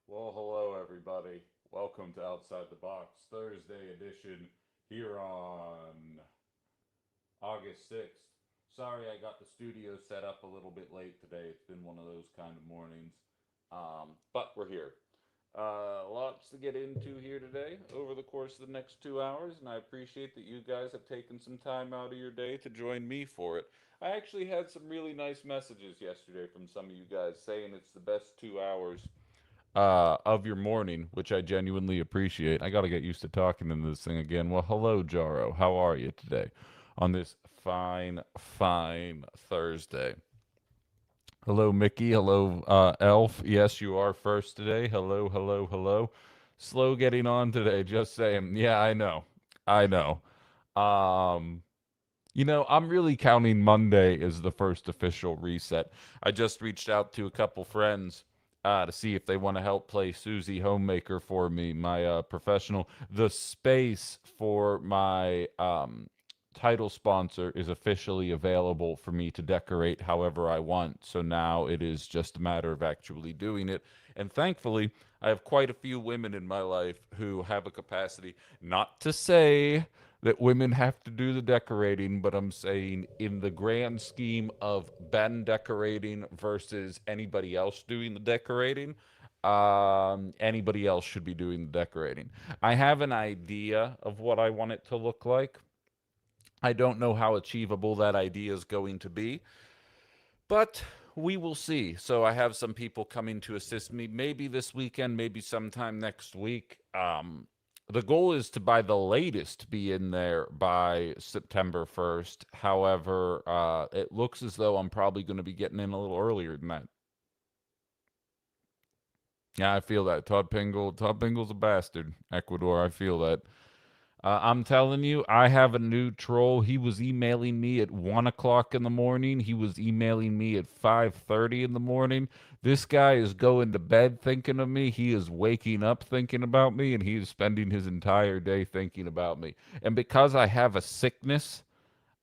Well, hello, everybody. Welcome to Outside the Box Thursday edition here on August 6th. Sorry I got the studio set up a little bit late today. It's been one of those kind of mornings. But we're here. Lots to get into here today over the course of the next 2 hours, and I appreciate that you guys have taken some time out of your day to join me for it. I actually had some really nice messages yesterday from some of you guys saying it's the best 2 hours of your morning, which I genuinely appreciate. I got to get used to talking in this thing again. Well, hello, Jaro. How are you today on this fine Thursday? Hello, Mickey. Hello, Elf. Yes, you are first today. Hello. Slow getting on today. Just saying. Yeah, I know. I know. Um, I'm really counting Monday as the first official reset. I just reached out to a couple friends to see if they want to help play Susie Homemaker for me, my professional. The space for my title sponsor is officially available for me to decorate however I want. So now it is just a matter of actually doing it. And thankfully, I have quite a few women in my life who have a capacity, not to say that women have to do the decorating, but I'm saying in the grand scheme of Ben decorating versus anybody else doing the decorating, anybody else should be doing the decorating. I have an idea of what I want it to look like. I don't know how achievable that idea is going to be, but we will see. So I have some people coming to assist me, maybe this weekend, maybe sometime next week. The goal is to, by the latest, be in there by September 1st. However, it looks as though I'm probably going to be getting in a little earlier than that. Yeah, I feel that. Todd Pingle's a bastard. Ecuador, I feel that. I'm telling you, I have a new troll. He was emailing me at 1 o'clock in the morning. He was emailing me at 5:30 in the morning. This guy is going to bed thinking of me. He is waking up thinking about me, and he is spending his entire day thinking about me. And because I have a sickness,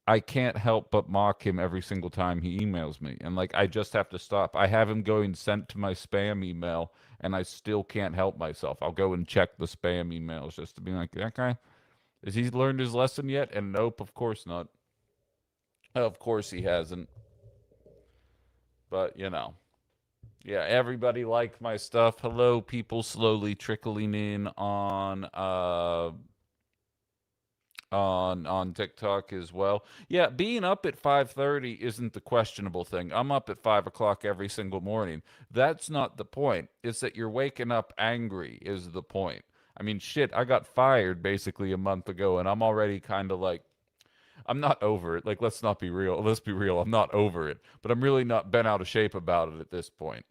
I can't help but mock him every single time he emails me. And like I just have to stop. I have him going sent to my spam email, and I still can't help myself. I'll go and check the spam emails just to be like, that guy, has he learned his lesson yet? And nope, of course not. Of course he hasn't. But yeah, everybody liked my stuff. Hello, people slowly trickling in on TikTok as well. Yeah, being up at 5:30 isn't the questionable thing. I'm up at 5 o'clock every single morning. That's not the point. It's that you're waking up angry is the point. I mean, shit, I got fired basically a month ago, and I'm already kind of like, I'm not over it. Like, let's not be real. Let's be real. I'm not over it, but I'm really not bent out of shape about it at this point.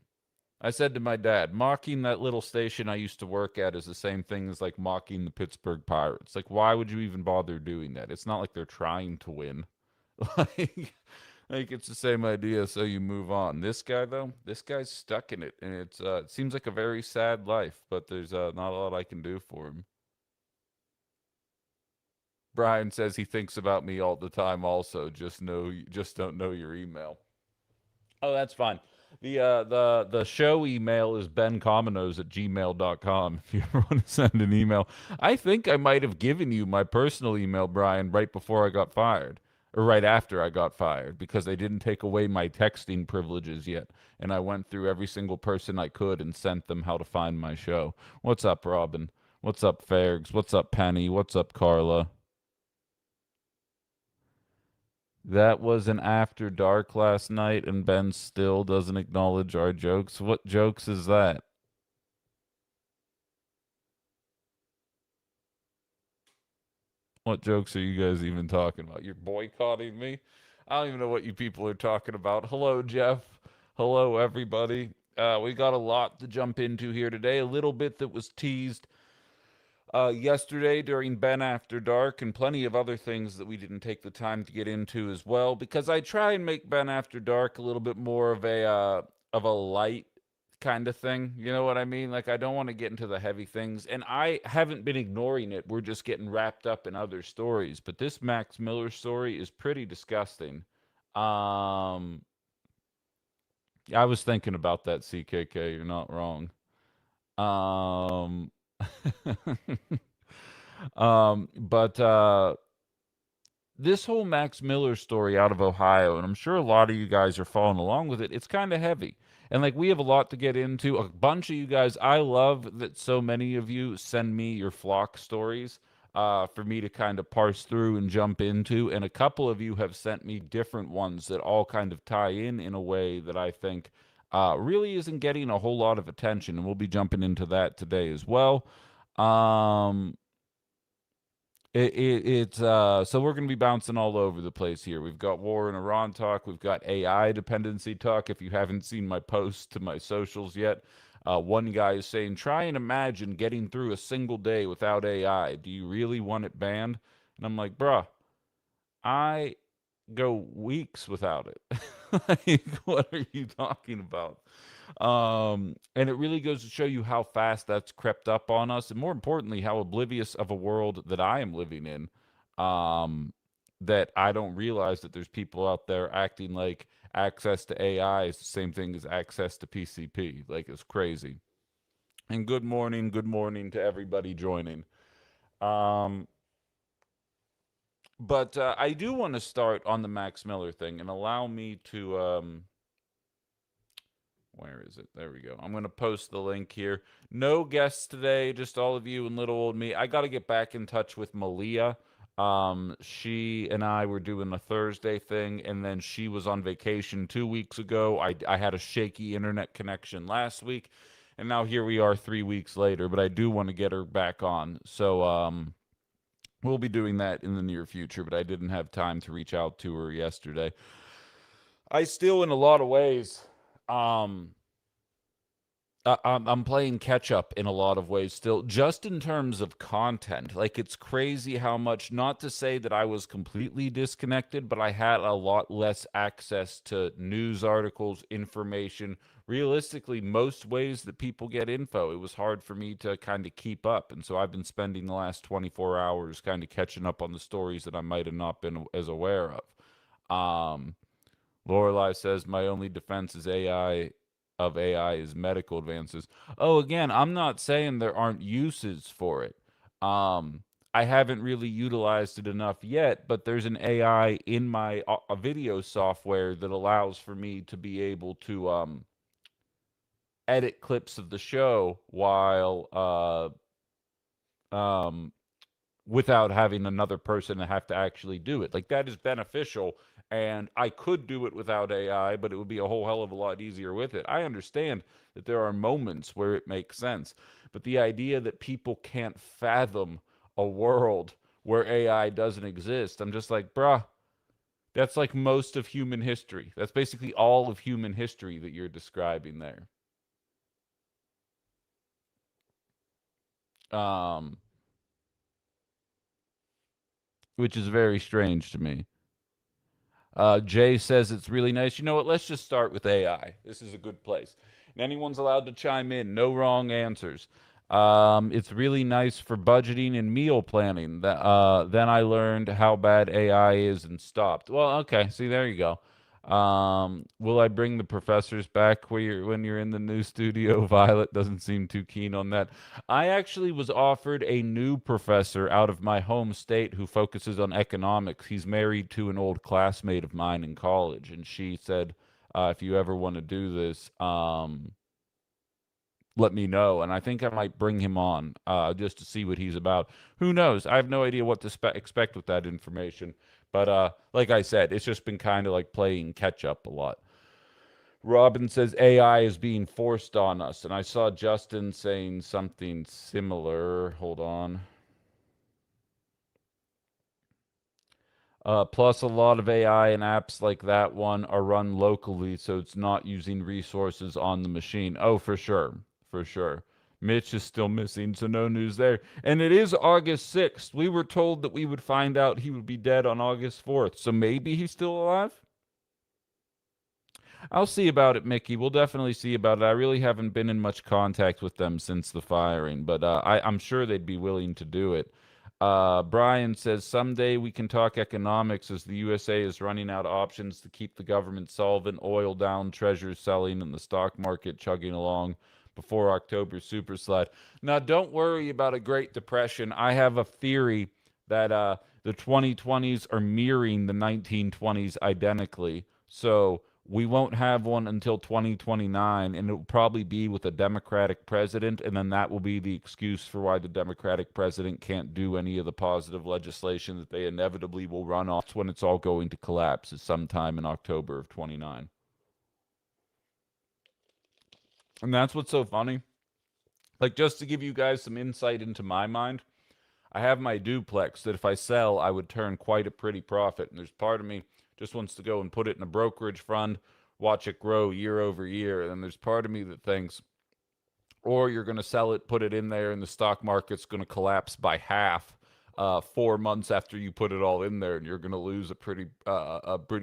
I said to my dad, mocking that little station I used to work at is the same thing as like mocking the Pittsburgh Pirates. Like, why would you even bother doing that? It's not like they're trying to win. like, like it's the same idea. So you move on. This guy though, this guy's stuck in it, and it seems like a very sad life. But there's not a lot I can do for him. Brian says he thinks about me all the time. Also, just don't know your email. Oh, that's fine. The show email is bencominos at gmail.com if you ever want to send an email. I think I might have given you my personal email, Brian, right before I got fired. Or right after I got fired, because they didn't take away my texting privileges yet. And I went through every single person I could and sent them how to find my show. What's up, Robin? What's up, Fergs? What's up, Penny? What's up, Carla? That was an after dark last night, and Ben still doesn't acknowledge our jokes. What jokes is that? What jokes are you guys even talking about? You're boycotting me? I don't even know what you people are talking about. Hello, Jeff. Hello, everybody. We got a lot to jump into here today. A little bit that was teased yesterday during Ben After Dark, and plenty of other things that we didn't take the time to get into as well, because I try and make Ben After Dark a little bit more of a light kind of thing. You know what I mean? Like I don't want to get into the heavy things, and I haven't been ignoring it. We're just getting wrapped up in other stories. But this Max Miller story is pretty disgusting. Um, I was thinking about that CKK. You're not wrong. Um, but this whole Max Miller story out of Ohio, and I'm sure a lot of you guys are following along with it, it's kind of heavy. And like we have a lot to get into. A bunch of you guys, I love that so many of you send me your flock stories for me to kind of parse through and jump into. And a couple of you have sent me different ones that all kind of tie in a way that I think really isn't getting a whole lot of attention. And we'll be jumping into that today as well. Um, it's so we're going to be bouncing all over the place here. We've got war in Iran talk. We've got AI dependency talk. If you haven't seen my posts to my socials yet, one guy is saying, "Try and imagine getting through a single day without AI. Do you really want it banned?" And I'm like, "Bruh, I go weeks without it. Like, what are you talking about?" And it really goes to show you how fast that's crept up on us, and more importantly, how oblivious of a world that I am living in. That I don't realize that there's people out there acting like access to AI is the same thing as access to PCP. Like it's crazy. And good morning to everybody joining. Um, but I do want to start on the Max Miller thing and allow me to where is it? There we go. I'm going to post the link here. No guests today, just all of you and little old me. I got to get back in touch with Malia. She and I were doing a Thursday thing, and then she was on vacation 2 weeks ago. I had a shaky internet connection last week, and now here we are 3 weeks later. But I do want to get her back on, so we'll be doing that in the near future. But I didn't have time to reach out to her yesterday. I still, in a lot of ways, um, I'm playing catch up in a lot of ways still, just in terms of content. Like, it's crazy how much, not to say that I was completely disconnected, but I had a lot less access to news articles, information. Realistically, most ways that people get info, it was hard for me to kind of keep up. And so I've been spending the last 24 hours kind of catching up on the stories that I might have not been as aware of. Lorelai says my only defense is AI is medical advances. Oh, again, I'm not saying there aren't uses for it. I haven't really utilized it enough yet, but there's an AI in my video software that allows for me to be able to edit clips of the show while without having another person to have to actually do it. Like that is beneficial. And I could do it without AI, but it would be a whole hell of a lot easier with it. I understand that there are moments where it makes sense. But the idea that people can't fathom a world where AI doesn't exist, I'm just like, bruh, that's like most of human history. That's basically all of human history that you're describing there. Um, which is very strange to me. Jay says it's really nice. You know what? Let's just start with AI. This is a good place. And anyone's allowed to chime in. No wrong answers. It's really nice for budgeting and meal planning. Then I learned how bad AI is and stopped. Well, okay. See, there you go. Will I bring the professors back when you're in the new studio? Violet doesn't seem too keen on that. I actually was offered a new professor out of my home state who focuses on economics. He's married to an old classmate of mine in college, and she said, if you ever want to do this, let me know. And I think I might bring him on just to see what he's about. Who knows? I have no idea what to expect with that information. But like I said, it's just been kind of like playing catch up a lot. Robin says AI is being forced on us. And I saw Justin saying something similar. Hold on. Plus, a lot of AI and apps like that one are run locally, so it's not using resources on the machine. Oh, for sure. For sure. Mitch is still missing, so no news there. And it is August 6th. We were told that we would find out he would be dead on August 4th, so maybe he's still alive? I'll see about it, Mickey. We'll definitely see about it. I really haven't been in much contact with them since the firing, but I'm sure they'd be willing to do it. Brian says someday we can talk economics as the USA is running out of options to keep the government solvent, oil down, treasuries selling, and the stock market chugging along. before October super slide. Now, don't worry about a Great Depression. I have a theory that the 2020s are mirroring the 1920s identically. So we won't have one until 2029, and it will probably be with a Democratic president, and then that will be the excuse for why the Democratic president can't do any of the positive legislation that they inevitably will run off. That's when it's all going to collapse, is sometime in October of 29. And that's what's so funny. Like, just to give you guys some insight into my mind, I have my duplex that if I sell, I would turn quite a pretty profit. And there's part of me just wants to go and put it in a brokerage fund, watch it grow year over year. And then there's part of me that thinks, or you're going to sell it, put it in there, and the stock market's going to collapse by half 4 months after you put it all in there, and you're going to lose a pretty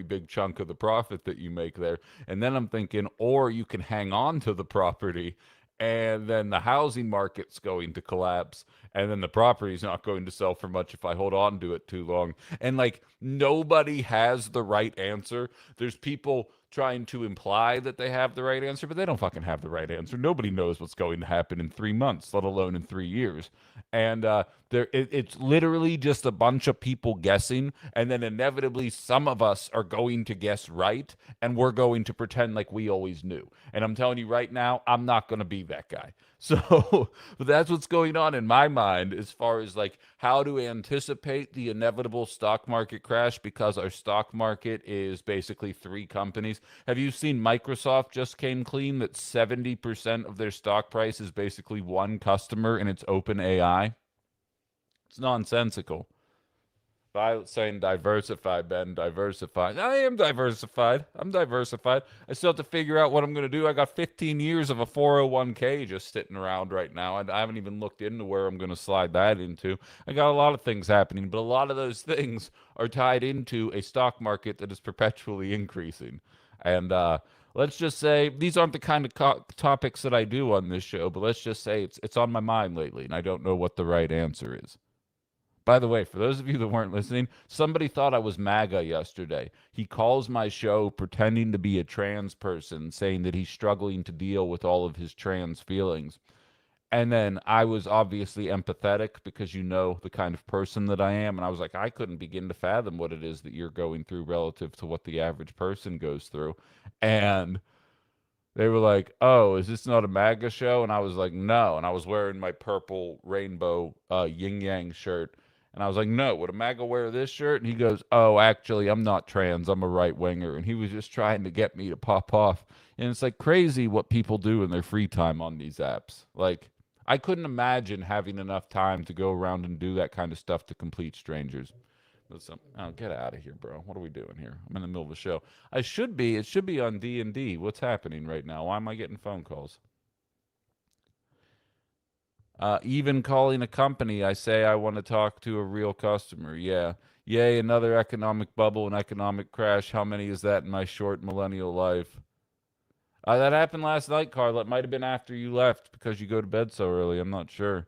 big chunk of the profit that you make there. And then I'm thinking, or you can hang on to the property, and then the housing market's going to collapse, and then the property's not going to sell for much if I hold on to it too long. And like, nobody has the right answer. There's people trying to imply that they have the right answer, but they don't fucking have the right answer. Nobody knows what's going to happen in 3 months, let alone in 3 years. And it's literally just a bunch of people guessing, and then inevitably some of us are going to guess right, and we're going to pretend like we always knew. And I'm telling you right now, I'm not going to be that guy. So that's what's going on in my mind as far as like how to anticipate the inevitable stock market crash, because our stock market is basically three companies. Have you seen Microsoft just came clean that 70% of their stock price is basically one customer, and it's OpenAI? It's nonsensical. By saying diversify, Ben, diversified. I am diversified. I'm diversified. I still have to figure out what I'm going to do. I got 15 years of a 401k just sitting around right now. I haven't even looked into where I'm going to slide that into. I got a lot of things happening, but a lot of those things are tied into a stock market that is perpetually increasing. And let's just say these aren't the kind of topics that I do on this show, but let's just say it's on my mind lately, and I don't know what the right answer is. By the way, for those of you that weren't listening, somebody thought I was MAGA yesterday. He calls my show pretending to be a trans person, saying that he's struggling to deal with all of his trans feelings. And then I was obviously empathetic because you know the kind of person that I am. And I was like, I couldn't begin to fathom what it is that you're going through relative to what the average person goes through. And they were like, "Oh, is this not a MAGA show?" And I was like, "No." And I was wearing my purple rainbow yin yang shirt. And I was like, "No, would a MAGA wear this shirt?" And he goes, "Oh, actually, I'm not trans. I'm a right winger." And he was just trying to get me to pop off. And it's like crazy what people do in their free time on these apps. Like, I couldn't imagine having enough time to go around and do that kind of stuff to complete strangers. Listen, oh, get out of here, bro. What are we doing here? I'm in the middle of a show. It should be on D&D. What's happening right now? Why am I getting phone calls? Even calling a company, I say I want to talk to a real customer. Yeah. Yay, another economic bubble and economic crash. How many is that in my short millennial life? That happened last night, Carla. It might have been after you left because you go to bed so early. I'm not sure.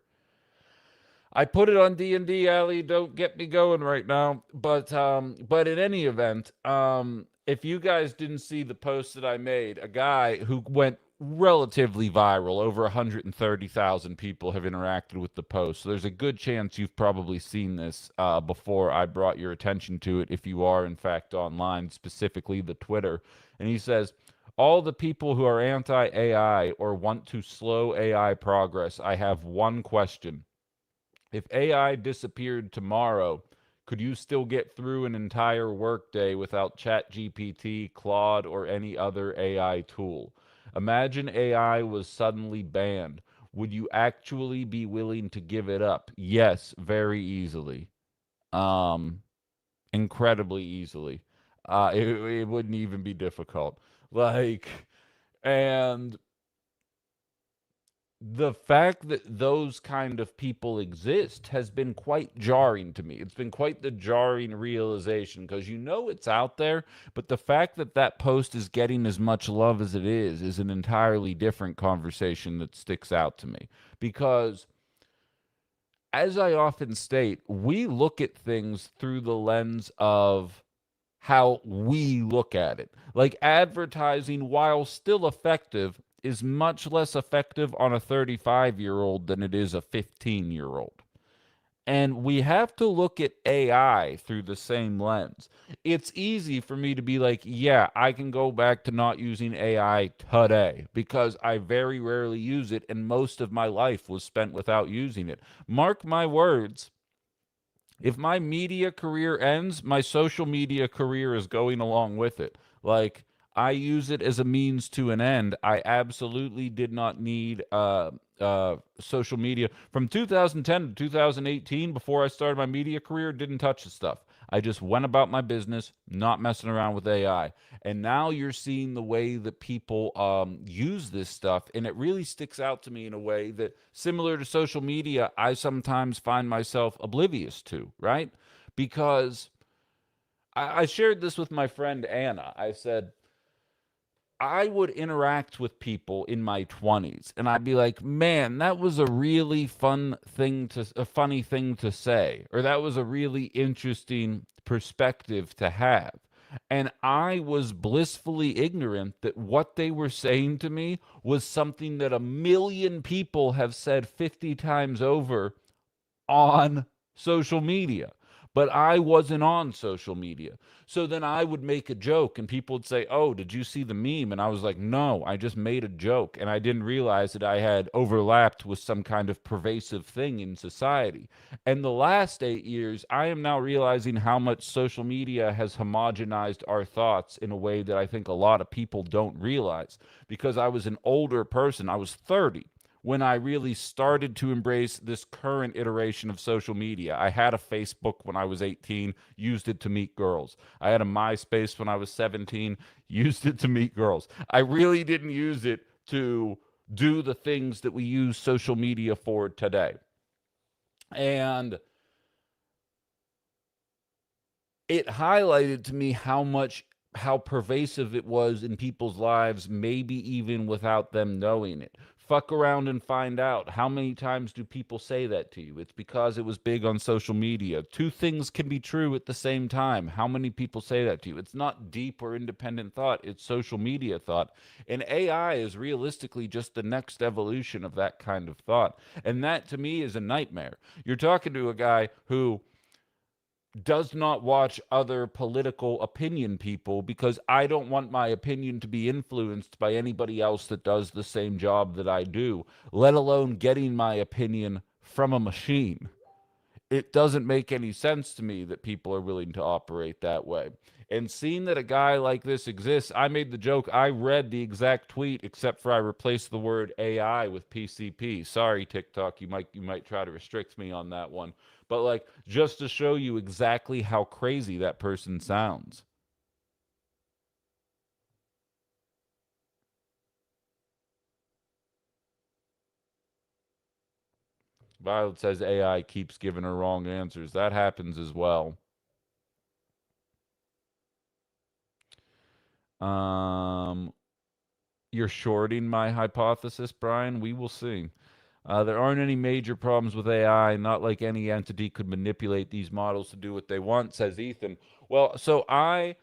I put it on D&D Alley. Don't get me going right now. But in any event, if you guys didn't see the post that I made, a guy who went relatively viral, over 130,000 people have interacted with the post. So there's a good chance you've probably seen this before I brought your attention to it, if you are in fact online, specifically the Twitter. And he says, all the people who are anti-AI or want to slow AI progress, I have one question. If AI disappeared tomorrow, could you still get through an entire workday without ChatGPT, Claude, or any other AI tool? Imagine AI was suddenly banned. Would you actually be willing to give it up? Yes, very easily. Um, Incredibly easily. It wouldn't even be difficult. Like, and the fact that those kind of people exist has been quite jarring to me. It's been quite the jarring realization because you know it's out there, but the fact that that post is getting as much love as it is an entirely different conversation that sticks out to me. Because, as I often state, we look at things through the lens of how we look at it. Like, advertising, while still effective, is much less effective on a 35-year-old than it is a 15-year-old. And we have to look at AI through the same lens. It's easy for me to be like, yeah, I can go back to not using AI today because I very rarely use it, and most of my life was spent without using it. Mark my words, if my media career ends, my social media career is going along with it. Like, I use it as a means to an end. I absolutely did not need social media from 2010 to 2018. Before I started my media career, didn't touch the stuff. I just went about my business, not messing around with AI. And now you're seeing the way that people use this stuff, and it really sticks out to me in a way that, similar to social media, I sometimes find myself oblivious to, right? Because I shared this with my friend Anna. I said, I would interact with people in my 20s and I'd be like, "Man, that was a really a funny thing to say, or that was a really interesting perspective to have." And I was blissfully ignorant that what they were saying to me was something that a million people have said 50 times over on social media, but I wasn't on social media. So then I would make a joke and people would say, "Oh, did you see the meme?" And I was like, "No, I just made a joke." And I didn't realize that I had overlapped with some kind of pervasive thing in society. And the last 8 years, I am now realizing how much social media has homogenized our thoughts in a way that I think a lot of people don't realize. Because I was an older person, I was 30 when I really started to embrace this current iteration of social media. I had a Facebook when I was 18, used it to meet girls. I had a MySpace when I was 17, used it to meet girls. I really didn't use it to do the things that we use social media for today. And it highlighted to me how pervasive it was in people's lives, maybe even without them knowing it. Fuck around and find out. How many times do people say that to you? It's because it was big on social media. Two things can be true at the same time. How many people say that to you? It's not deep or independent thought, it's social media thought. And AI is realistically just the next evolution of that kind of thought. And that to me is a nightmare. You're talking to a guy who does not watch other political opinion people because I don't want my opinion to be influenced by anybody else that does the same job that I do, let alone getting my opinion from a machine. It doesn't make any sense to me that people are willing to operate that way. And seeing that a guy like this exists, I made the joke. I read the exact tweet, except for I replaced the word AI with PCP. Sorry, TikTok, you might try to restrict me on that one. But like, just to show you exactly how crazy that person sounds. Violet says AI keeps giving her wrong answers. That happens as well. Um, you're shorting my hypothesis, Brian. We will see. There aren't any major problems with AI, not like any entity could manipulate these models to do what they want, says Ethan. Well, so I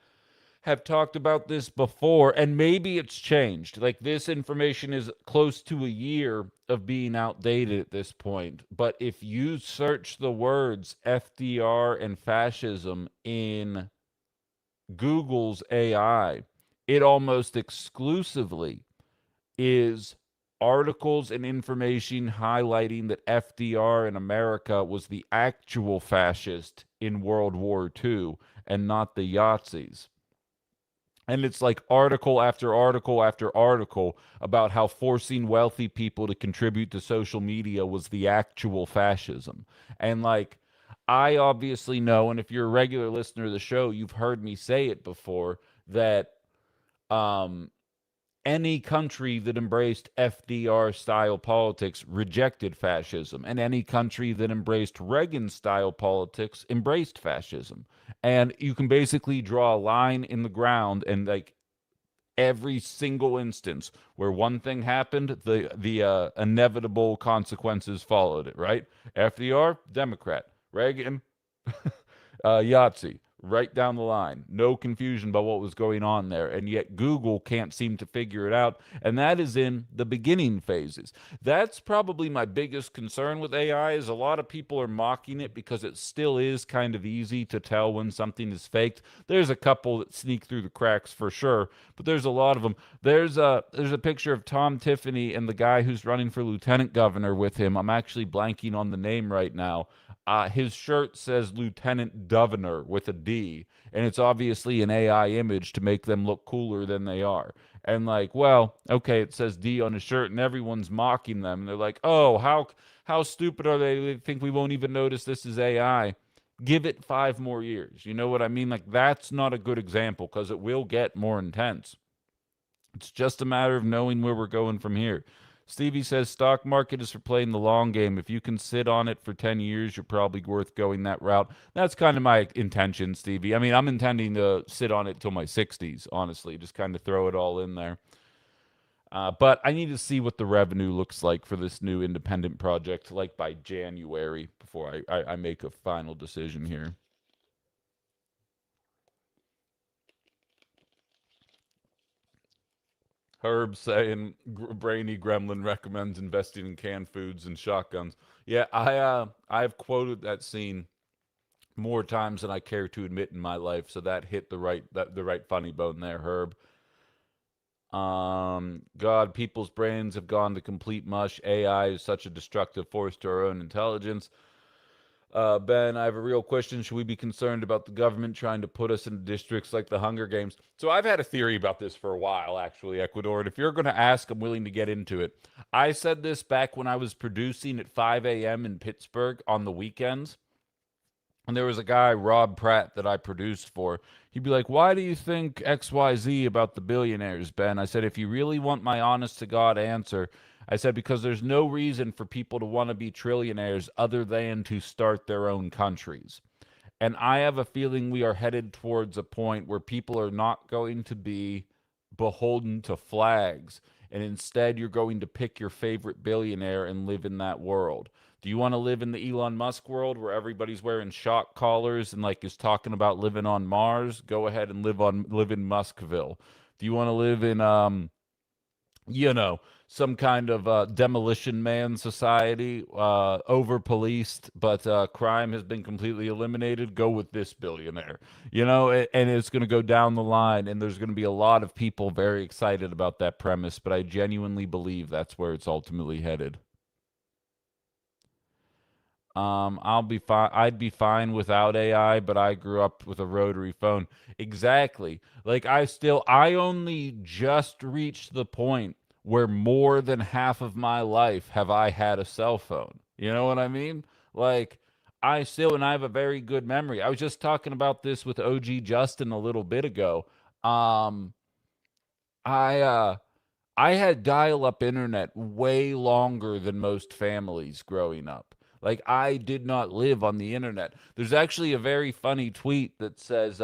have talked about this before, and maybe it's changed. Like, this information is close to a year of being outdated at this point. But if you search the words FDR and fascism in Google's AI, it almost exclusively is articles and information highlighting that FDR in America was the actual fascist in World War II and not the Yazis. And it's like article after article after article about how forcing wealthy people to contribute to social media was the actual fascism. And like, I obviously know, and if you're a regular listener of the show, you've heard me say it before, that um, any country that embraced FDR style politics rejected fascism, and any country that embraced Reagan style politics embraced fascism. And you can basically draw a line in the ground, and like every single instance where one thing happened, the inevitable consequences followed it. Right? FDR, Democrat. Reagan, Yahtzee. right down the line. No confusion about what was going on there. And yet Google can't seem to figure it out. And that is in the beginning phases. That's probably my biggest concern with AI is a lot of people are mocking it because it still is kind of easy to tell when something is faked. There's a couple that sneak through the cracks for sure, but there's a lot of them. There's a picture of Tom Tiffany and the guy who's running for lieutenant governor with him. I'm actually blanking on the name right now. His shirt says Lieutenant Governor with a D, and it's obviously an AI image to make them look cooler than they are. And like, well, okay, it says D on his shirt, and everyone's mocking them. And they're like, oh, how stupid are they? They think we won't even notice this is AI. Give it 5 more years. You know what I mean? Like, that's not a good example because it will get more intense. It's just a matter of knowing where we're going from here. Stevie says stock market is for playing the long game. If you can sit on it for 10 years, you're probably worth going that route. That's kind of my intention, Stevie. I mean, I'm intending to sit on it till my 60s, honestly, just kind of throw it all in there. But I need to see what the revenue looks like for this new independent project, like by January, before I make a final decision here. Herb saying Brainy Gremlin recommends investing in canned foods and shotguns. Yeah, I've quoted that scene more times than I care to admit in my life, so that hit the right funny bone there, Herb. God, people's brains have gone to complete mush. AI is such a destructive force to our own intelligence. Ben, I have a real question. Should we be concerned about the government trying to put us in districts like the Hunger Games? So I've had a theory about this for a while, actually, Ecuador. And if you're going to ask, I'm willing to get into it. I said this back when I was producing at 5 a.m. in Pittsburgh on the weekends. And there was a guy, Rob Pratt, that I produced for. He'd be like, why do you think XYZ about the billionaires, Ben? I said, if you really want my honest to God answer, I said, because there's no reason for people to want to be trillionaires other than to start their own countries. And I have a feeling we are headed towards a point where people are not going to be beholden to flags. And instead, you're going to pick your favorite billionaire and live in that world. Do you want to live in the Elon Musk world where everybody's wearing shock collars and like is talking about living on Mars? Go ahead and live in Muskville. Do you want to live in you know, some kind of demolition man society, over policed, but crime has been completely eliminated? Go with this billionaire, and it's going to go down the line, and there's going to be a lot of people very excited about that premise, but I genuinely believe that's where it's ultimately headed. I'll be fine. I'd be fine without AI, but I grew up with a rotary phone. Exactly. Like I only just reached the point where more than half of my life have I had a cell phone. You know what I mean? Like and I have a very good memory. I was just talking about this with OG Justin a little bit ago. Um, I uh I had dial up internet way longer than most families growing up. Like, I did not live on the internet. There's actually a very funny tweet that says,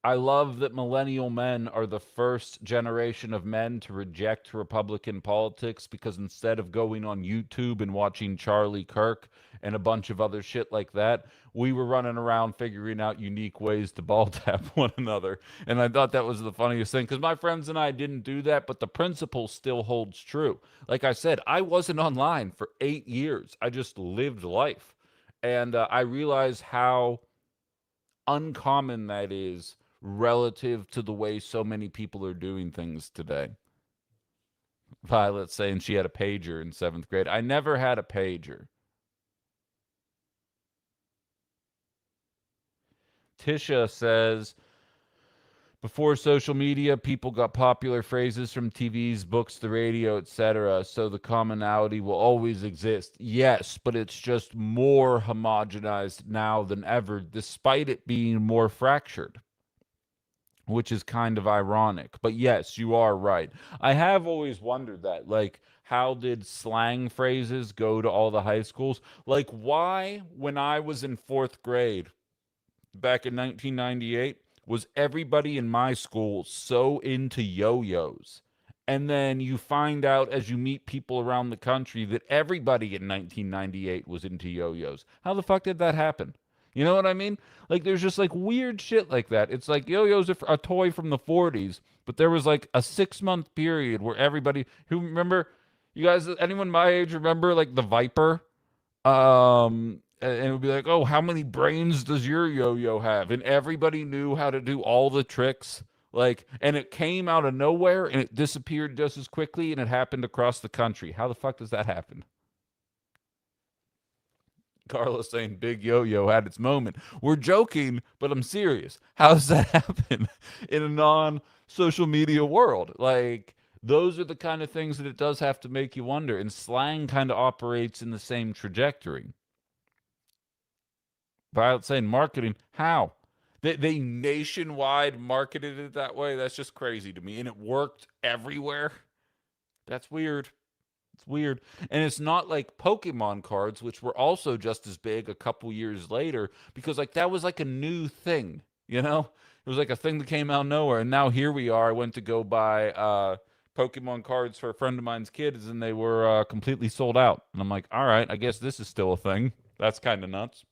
I love that millennial men are the first generation of men to reject Republican politics because instead of going on YouTube and watching Charlie Kirk and a bunch of other shit like that, we were running around figuring out unique ways to ball tap one another. And I thought that was the funniest thing because my friends and I didn't do that, but the principle still holds true. Like I said, I wasn't online for 8 years, I just lived life. And I realized how uncommon that is relative to the way so many people are doing things today. Violet saying she had a pager in 7th grade. I never had a pager. Tisha says, before social media, people got popular phrases from TVs, books, the radio, etc. So the commonality will always exist. Yes, but it's just more homogenized now than ever, despite it being more fractured, which is kind of ironic. But yes, you are right. I have always wondered that. Like, how did slang phrases go to all the high schools? Like, why, when I was in 4th grade back in 1998, was everybody in my school so into yo yo's? And then you find out as you meet people around the country that everybody in 1998 was into yo yo's. How the fuck did that happen? You know what I mean? Like there's just like weird shit like that. It's like yo-yos are a toy from the 40s, but there was like a 6 month period where everybody who remember, you guys, anyone my age remember like the Viper? And it would be like, oh, how many brains does your yo-yo have? And everybody knew how to do all the tricks. Like, and it came out of nowhere and it disappeared just as quickly, and it happened across the country. How the fuck does that happen? Carlos saying Big Yo Yo had its moment. We're joking, but I'm serious. How does that happen in a non social media world? Like, those are the kind of things that it does have to make you wonder. And slang kind of operates in the same trajectory. Violet saying marketing. How? They nationwide marketed it that way. That's just crazy to me. And it worked everywhere. That's weird. It's weird. And it's not like Pokemon cards, which were also just as big a couple years later, because like that was like a new thing, you know? It was like a thing that came out of nowhere. And now here we are. I went to go buy Pokemon cards for a friend of mine's kids, and they were completely sold out. And I'm like, all right, I guess this is still a thing. That's kind of nuts.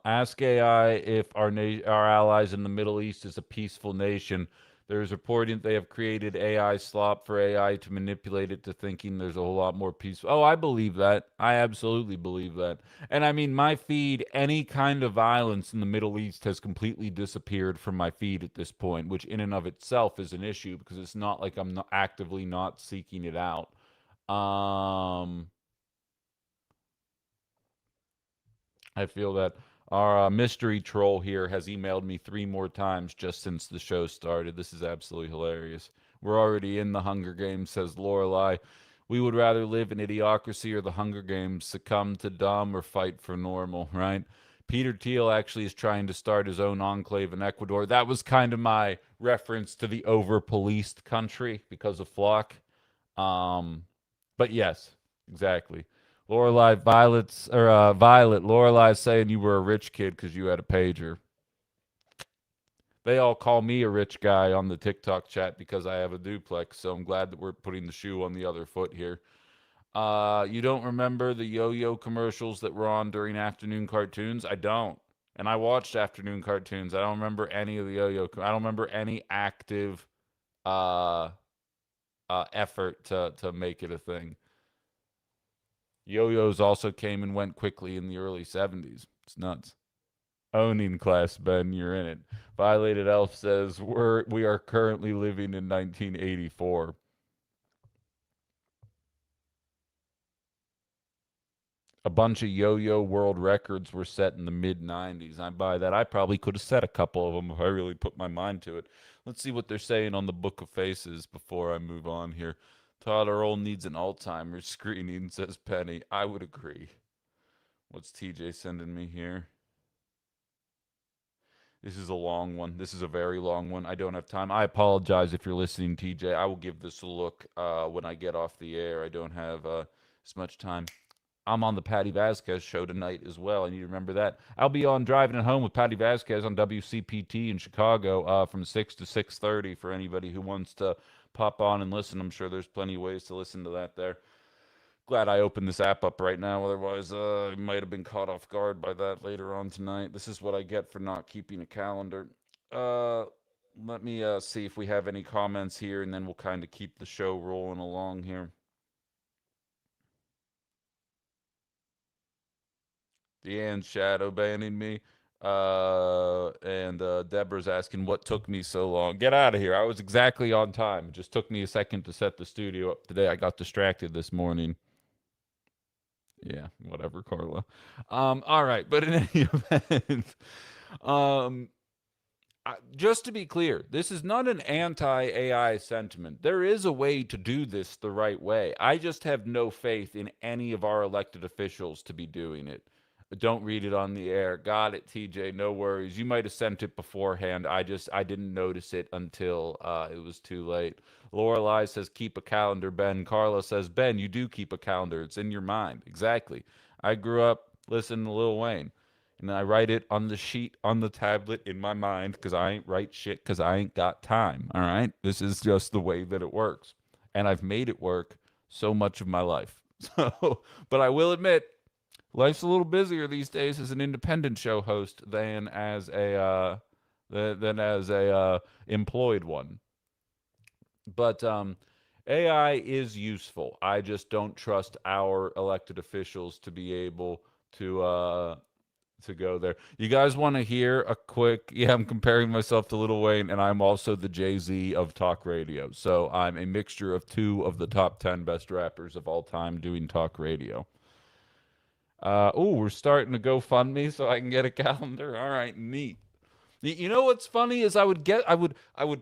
Ask AI if our allies in the Middle East is a peaceful nation. There's reporting they have created AI slop for AI to manipulate it to thinking there's a whole lot more peaceful. Oh, I believe that. I absolutely believe that. And I mean, my feed, any kind of violence in the Middle East has completely disappeared from my feed at this point, which in and of itself is an issue because it's not like I'm not actively not seeking it out. Um, I feel that our mystery troll here has emailed me 3 more times just since the show started. This is absolutely hilarious. We're already in the Hunger Games, says Lorelai. We would rather live in Idiocracy or the Hunger Games, succumb to dumb or fight for normal, right? Peter Thiel actually is trying to start his own enclave in Ecuador. That was kind of my reference to the over policed country because of Flock. Um, but yes, exactly. Lorelai Violet's or Violet Lorelai saying you were a rich kid because you had a pager. They all call me a rich guy on the TikTok chat because I have a duplex. So I'm glad that we're putting the shoe on the other foot here. You don't remember the yo-yo commercials that were on during afternoon cartoons? I don't. And I watched afternoon cartoons. I don't remember any of the yo-yo. I don't remember any active uh, effort to make it a thing. Yo-yos also came and went quickly in the early 70s. It's nuts. Owning class, Ben, you're in it. Violated Elf says we are currently living in 1984. A bunch of yo-yo world records were set in the mid 90s. I buy that. I probably could have set a couple of them if I really put my mind to it. Let's see what they're saying on the Book of Faces before I move on here. Todd Earl needs an Alzheimer's screening, says Penny. I would agree. What's TJ sending me here? This is a long one. This is a very long one. I don't have time. I apologize if you're listening, TJ. I will give this a look when I get off the air. I don't have as much time. I'm on the Patty Vasquez show tonight as well. I need to remember that. I'll be on Driving It Home with Patty Vasquez on WCPT in Chicago from 6 to 6:30 for anybody who wants to pop on and listen. I'm sure there's plenty of ways to listen to that there. Glad I opened this app up right now. Otherwise, I might have been caught off guard by that later on tonight. This is what I get for not keeping a calendar. Uh, Let me see if we have any comments here, and then we'll kind of keep the show rolling along here. Deanne's shadow banning me. And Deborah's asking what took me so long. Get out of here. I was exactly on time. It just took me a second to set the studio up today. I got distracted this morning. Yeah, whatever, Carla. All right, but in any event, um, just to be clear, this is not an anti-AI sentiment. There is a way to do this the right way. I just have no faith in any of our elected officials to be doing it. Don't read it on the air. Got it, TJ. No worries. You might have sent it beforehand. I didn't notice it until it was too late. Lorelai says keep a calendar. Ben Carla says Ben, you do keep a calendar. It's in your mind. Exactly. I grew up listening to Lil Wayne, and I write it on the sheet on the tablet in my mind because I ain't write shit because I ain't got time. All right. This is just the way that it works, and I've made it work so much of my life. So, but I will admit, life's a little busier these days as an independent show host than as a employed one. But AI is useful. I just don't trust our elected officials to be able to go there. You guys want to hear a quick? Yeah, I'm comparing myself to Lil Wayne, and I'm also the Jay-Z of talk radio. So I'm a mixture of two of the top 10 best rappers of all time doing talk radio. Oh, we're starting to GoFundMe so I can get a calendar. All right, neat. You know what's funny is I would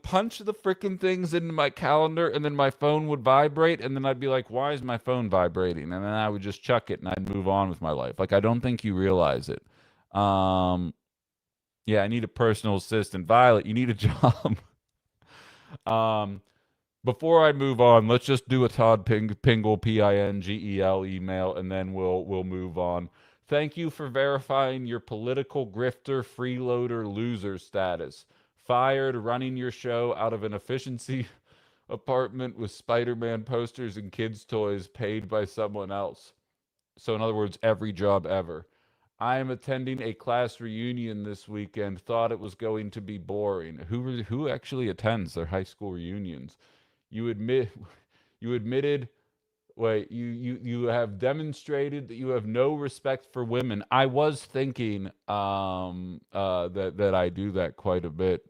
punch the freaking things into my calendar and then my phone would vibrate and then I'd be like, why is my phone vibrating? And then I would just chuck it and I'd move on with my life. Like I don't think you realize it. Um, yeah, I need a personal assistant. Violet, you need a job. um, before I move on, let's just do a Todd Pingle Pingel email, and then we'll move on. Thank you for verifying your political grifter freeloader loser status. Fired running your show out of an efficiency apartment with Spider-Man posters and kids' toys paid by someone else. So in other words, every job ever. I am attending a class reunion this weekend. Thought it was going to be boring. Who actually attends their high school reunions? You admit you admitted wait, you have demonstrated that you have no respect for women. I was thinking that I do that quite a bit.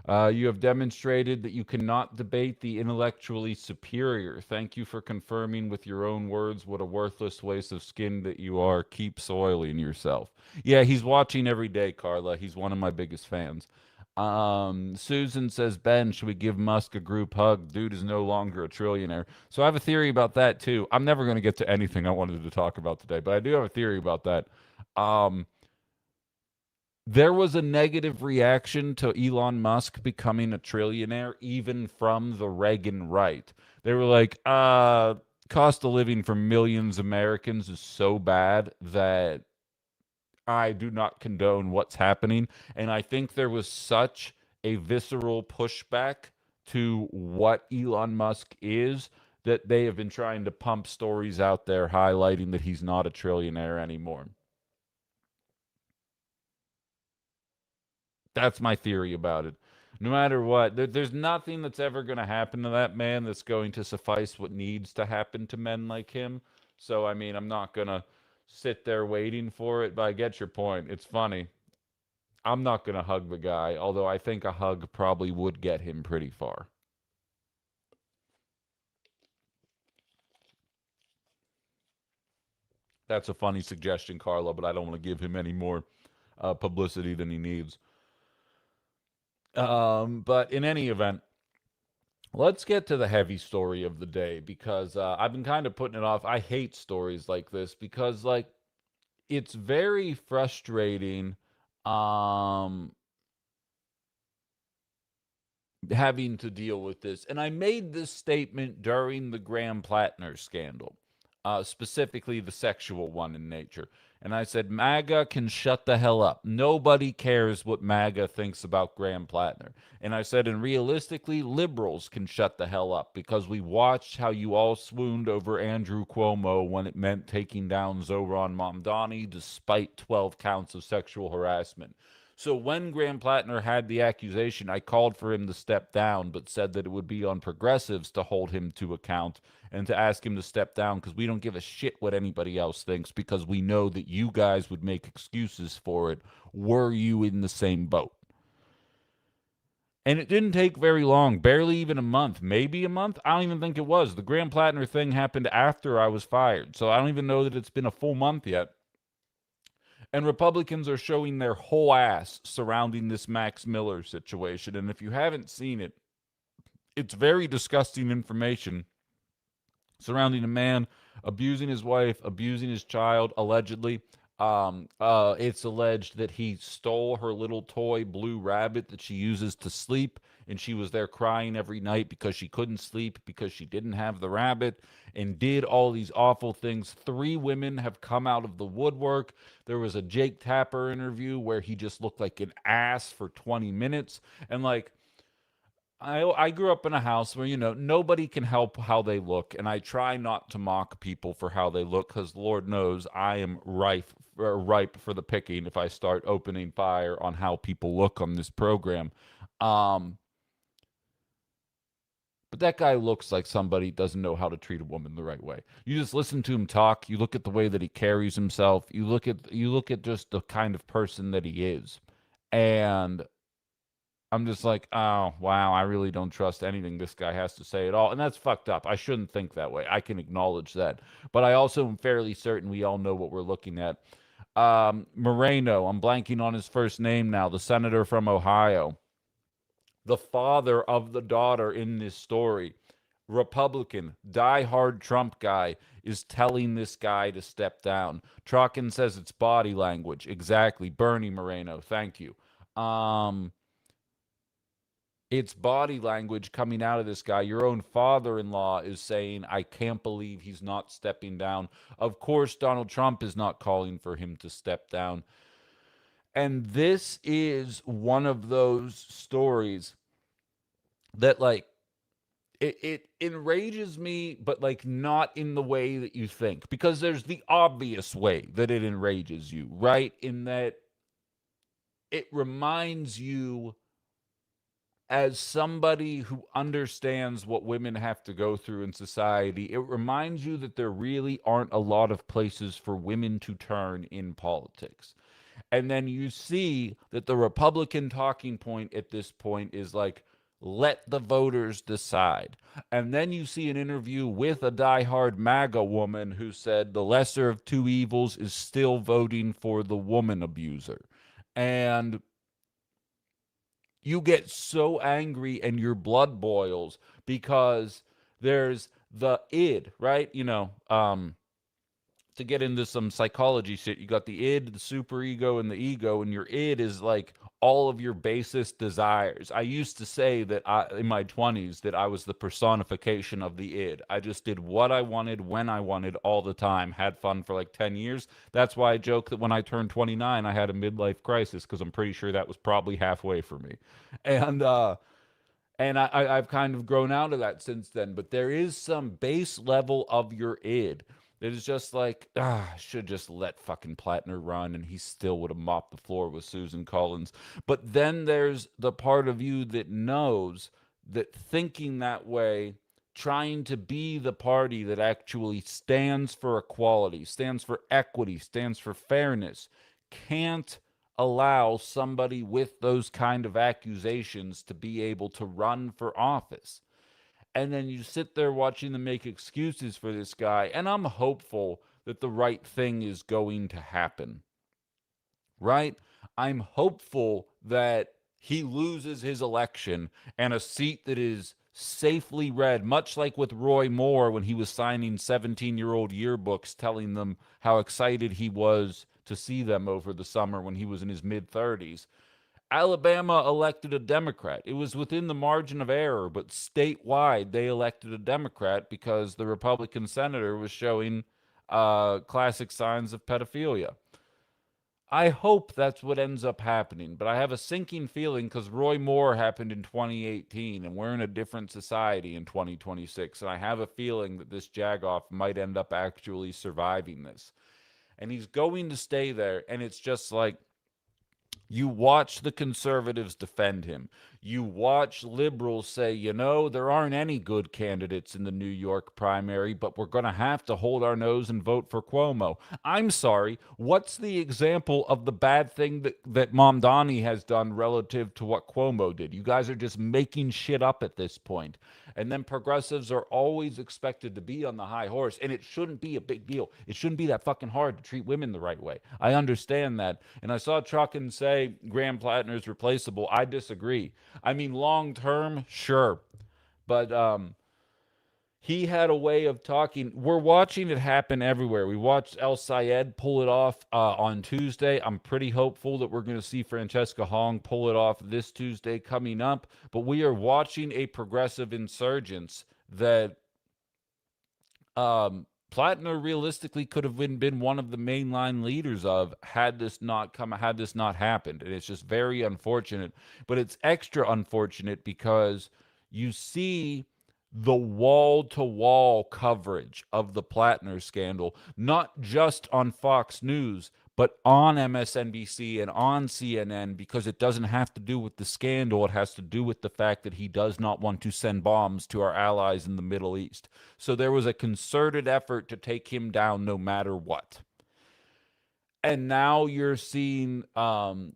You have demonstrated that you cannot debate the intellectually superior. Thank you for confirming with your own words what a worthless waste of skin that you are. Keep soiling yourself. Yeah, he's watching every day, Carla. He's one of my biggest fans. Susan says, Ben, should we give Musk a group hug? Dude is no longer a trillionaire. So I have a theory about that too. I'm never going to get to anything I wanted to talk about today, but I do have a theory about that. Um, there was a negative reaction to Elon Musk becoming a trillionaire, even from the Reagan right. They were like, cost of living for millions of Americans is so bad that I do not condone what's happening. And I think there was such a visceral pushback to what Elon Musk is that they have been trying to pump stories out there highlighting that he's not a trillionaire anymore. That's my theory about it. No matter what, there's nothing that's ever going to happen to that man that's going to suffice what needs to happen to men like him. So, I mean, I'm not going to sit there waiting for it, but I get your point. It's funny. I'm not going to hug the guy, although I think a hug probably would get him pretty far. That's a funny suggestion, Carla, but I don't want to give him any more publicity than he needs. But in any event, let's get to the heavy story of the day because I've been kind of putting it off. I hate stories like this because, like, it's very frustrating um, having to deal with this. And I made this statement during the Graham Plattner scandal, specifically the sexual one in nature. And I said, MAGA can shut the hell up. Nobody cares what MAGA thinks about Graham Plattner. And I said, and realistically, liberals can shut the hell up because we watched how you all swooned over Andrew Cuomo when it meant taking down Zohran Mamdani despite 12 counts of sexual harassment. So when Graham Plattner had the accusation, I called for him to step down, but said that it would be on progressives to hold him to account and to ask him to step down because we don't give a shit what anybody else thinks because we know that you guys would make excuses for it were you in the same boat. And it didn't take very long, barely even a month, maybe a month. I don't even think it was. The Graham Plattner thing happened after I was fired. So I don't even know that it's been a full month yet. And Republicans are showing their whole ass surrounding this Max Miller situation. And if you haven't seen it, it's very disgusting information surrounding a man abusing his wife, abusing his child, allegedly. It's alleged that he stole her little toy blue rabbit that she uses to sleep, and she was there crying every night because she couldn't sleep because she didn't have the rabbit, and did all these awful things. 3 women have come out of the woodwork. There was a Jake Tapper interview where he just looked like an ass for 20 minutes, and like I grew up in a house where, nobody can help how they look, and I try not to mock people for how they look, because Lord knows I am ripe for the picking if I start opening fire on how people look on this program. Um, but that guy looks like somebody doesn't know how to treat a woman the right way. You just listen to him talk, you look at the way that he carries himself, you look at just the kind of person that he is. And I'm just like, oh, wow, I really don't trust anything this guy has to say at all. And that's fucked up. I shouldn't think that way. I can acknowledge that. But I also am fairly certain we all know what we're looking at. Moreno, I'm blanking on his first name now, the senator from Ohio, the father of the daughter in this story, Republican, diehard Trump guy, is telling this guy to step down. Trotkin says it's body language. Exactly. Bernie Moreno, thank you. It's body language coming out of this guy. Your own father-in-law is saying, I can't believe he's not stepping down. Of course, Donald Trump is not calling for him to step down. And this is one of those stories that, like, it enrages me, but, like, not in the way that you think. Because there's the obvious way that it enrages you, right? In that it reminds you, as somebody who understands what women have to go through in society, it reminds you that there really aren't a lot of places for women to turn in politics. And then you see that the Republican talking point at this point is like, let the voters decide. And then you see an interview with a diehard MAGA woman who said the lesser of two evils is still voting for the woman abuser. And you get so angry and your blood boils because there's the id, right? To get into some psychology shit, you got the id, the superego, and the ego, and your id is like all of your basest desires. I used to say that in my 20s that I was the personification of the id. I just did what I wanted when I wanted all the time, had fun for like 10 years. That's why I joke that when I turned 29, I had a midlife crisis, because I'm pretty sure that was probably halfway for me. And I've kind of grown out of that since then. But there is some base level of your id that is just like, I should just let fucking Plattner run, and he still would have mopped the floor with Susan Collins. But then there's the part of you that knows that thinking that way, trying to be the party that actually stands for equality, stands for equity, stands for fairness, can't allow somebody with those kind of accusations to be able to run for office. And then you sit there watching them make excuses for this guy, and I'm hopeful that the right thing is going to happen, right? I'm hopeful that he loses his election and a seat that is safely read, much like with Roy Moore when he was signing 17-year-old yearbooks telling them how excited he was to see them over the summer when he was in his mid 30s. Alabama elected a Democrat. It was within the margin of error, but statewide they elected a Democrat because the Republican senator was showing classic signs of pedophilia. I hope that's what ends up happening, but I have a sinking feeling because Roy Moore happened in 2018 and we're in a different society in 2026. And I have a feeling that this Jagoff might end up actually surviving this. And he's going to stay there. And it's just like, you watch the conservatives defend him. You watch liberals say, there aren't any good candidates in the New York primary, but we're going to have to hold our nose and vote for Cuomo. I'm sorry. What's the example of the bad thing that Mamdani has done relative to what Cuomo did? You guys are just making shit up at this point. And then progressives are always expected to be on the high horse, and it shouldn't be a big deal. It shouldn't be that fucking hard to treat women the right way. I understand that. And I saw Truckin say Graham Plattner is replaceable. I disagree. I mean, long term, sure. But he had a way of talking. We're watching it happen everywhere. We watched El Sayed pull it off on Tuesday. I'm pretty hopeful that we're going to see Francesca Hong pull it off this Tuesday coming up. But we are watching a progressive insurgence that Plattner realistically could have been one of the mainline leaders of, had this not happened. And it's just very unfortunate. But it's extra unfortunate because you see the wall-to-wall coverage of the Plattner scandal, not just on Fox News, but on MSNBC and on CNN, because it doesn't have to do with the scandal. It has to do with the fact that he does not want to send bombs to our allies in the Middle East. So there was a concerted effort to take him down no matter what. And now you're seeing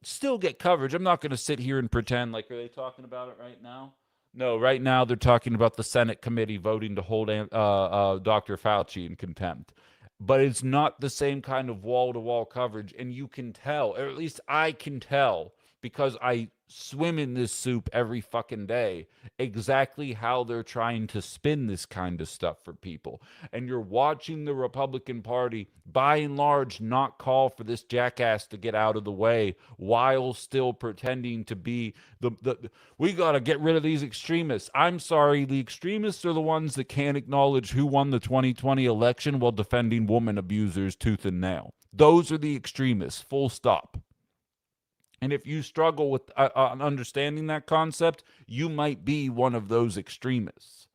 still get coverage. I'm not going to sit here and pretend like, are they talking about it right now? No, right now they're talking about the Senate committee voting to hold Dr. Fauci in contempt. But it's not the same kind of wall to wall coverage. And you can tell, or at least I can tell, because I swim in this soup every fucking day, exactly how they're trying to spin this kind of stuff for people. And you're watching the Republican Party, by and large, not call for this jackass to get out of the way while still pretending to be we got to get rid of these extremists. I'm sorry, the extremists are the ones that can't acknowledge who won the 2020 election while defending woman abusers tooth and nail. Those are the extremists, full stop. And if you struggle with understanding that concept, you might be one of those extremists.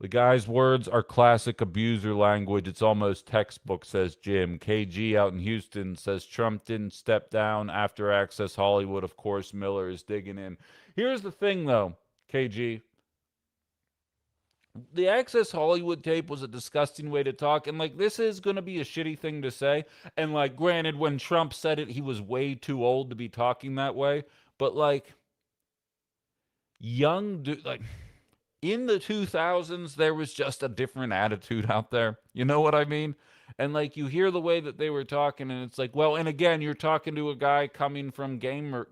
The guy's words are classic abuser language. It's almost textbook, says Jim. KG out in Houston says Trump didn't step down after Access Hollywood. Of course, Miller is digging in. Here's the thing, though, KG. The Access Hollywood tape was a disgusting way to talk, and like this is going to be a shitty thing to say. And like, granted, when Trump said it, he was way too old to be talking that way. But like, young dude, like in the 2000s, there was just a different attitude out there. You know what I mean? And like you hear the way that they were talking, and it's like, well, and again, you're talking to a guy coming from gamer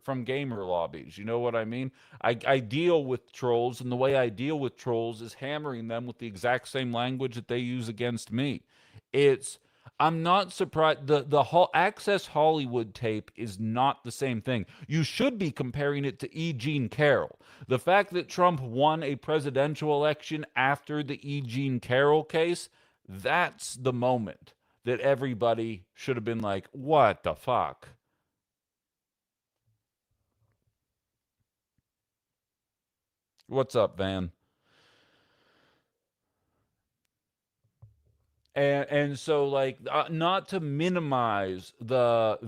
lobbies. You know what I mean? I deal with trolls, and the way I deal with trolls is hammering them with the exact same language that they use against me. It's I'm not surprised. The whole Access Hollywood tape is not the same thing. You should be comparing it to E. Jean Carroll. The fact that Trump won a presidential election after the E. Jean Carroll case, that's the moment that everybody should have been like, what the fuck? What's up, Van? And so like not to minimize the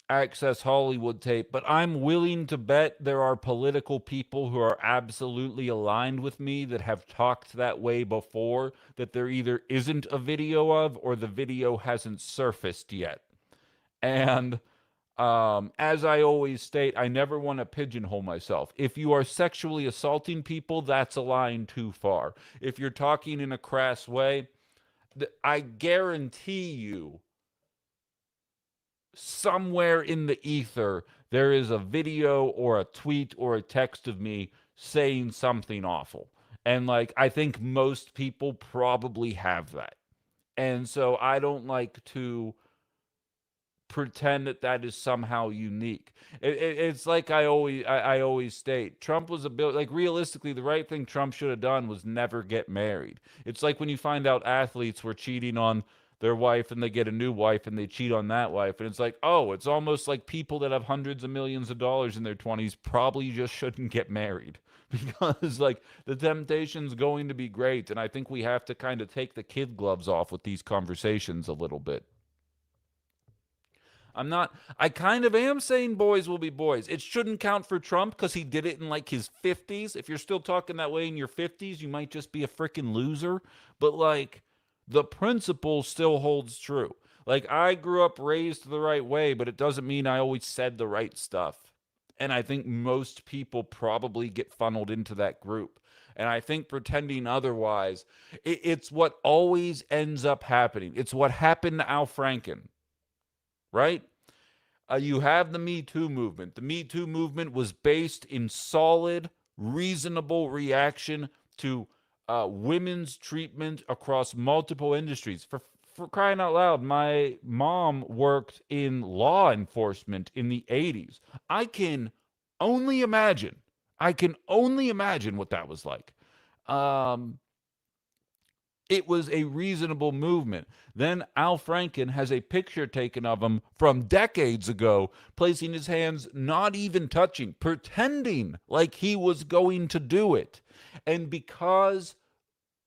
Access Hollywood tape, but I'm willing to bet there are political people who are absolutely aligned with me that have talked that way before, that there either isn't a video of or the video hasn't surfaced yet. And as I always state, I never want to pigeonhole myself. If you are sexually assaulting people, that's a line too far. If you're talking in a crass way, I guarantee you, somewhere in the ether, there is a video or a tweet or a text of me saying something awful. And like, I think most people probably have that. And so I don't like to pretend that that is somehow unique. It's like I always state, Trump was a bit like realistically the right thing Trump should have done was never get married. It's like when you find out athletes were cheating on their wife and they get a new wife and they cheat on that wife, and it's like, oh, it's almost like people that have hundreds of millions of dollars in their 20s probably just shouldn't get married because like the temptation's going to be great, and I think we have to kind of take the kid gloves off with these conversations a little bit. I'm not, I kind of am saying boys will be boys. It shouldn't count for Trump because he did it in like his 50s. If you're still talking that way in your 50s, you might just be a freaking loser. But like the principle still holds true. Like I grew up raised the right way, but it doesn't mean I always said the right stuff. And I think most people probably get funneled into that group. And I think pretending otherwise, it's what always ends up happening. It's what happened to Al Franken, right? You have the Me Too movement. The Me Too movement was based in solid, reasonable reaction to women's treatment across multiple industries. For crying out loud, my mom worked in law enforcement in the 80s. I can only imagine. I can only imagine what that was like. Um, It was a reasonable movement. Then Al Franken has a picture taken of him from decades ago, placing his hands not even touching, pretending like he was going to do it. And because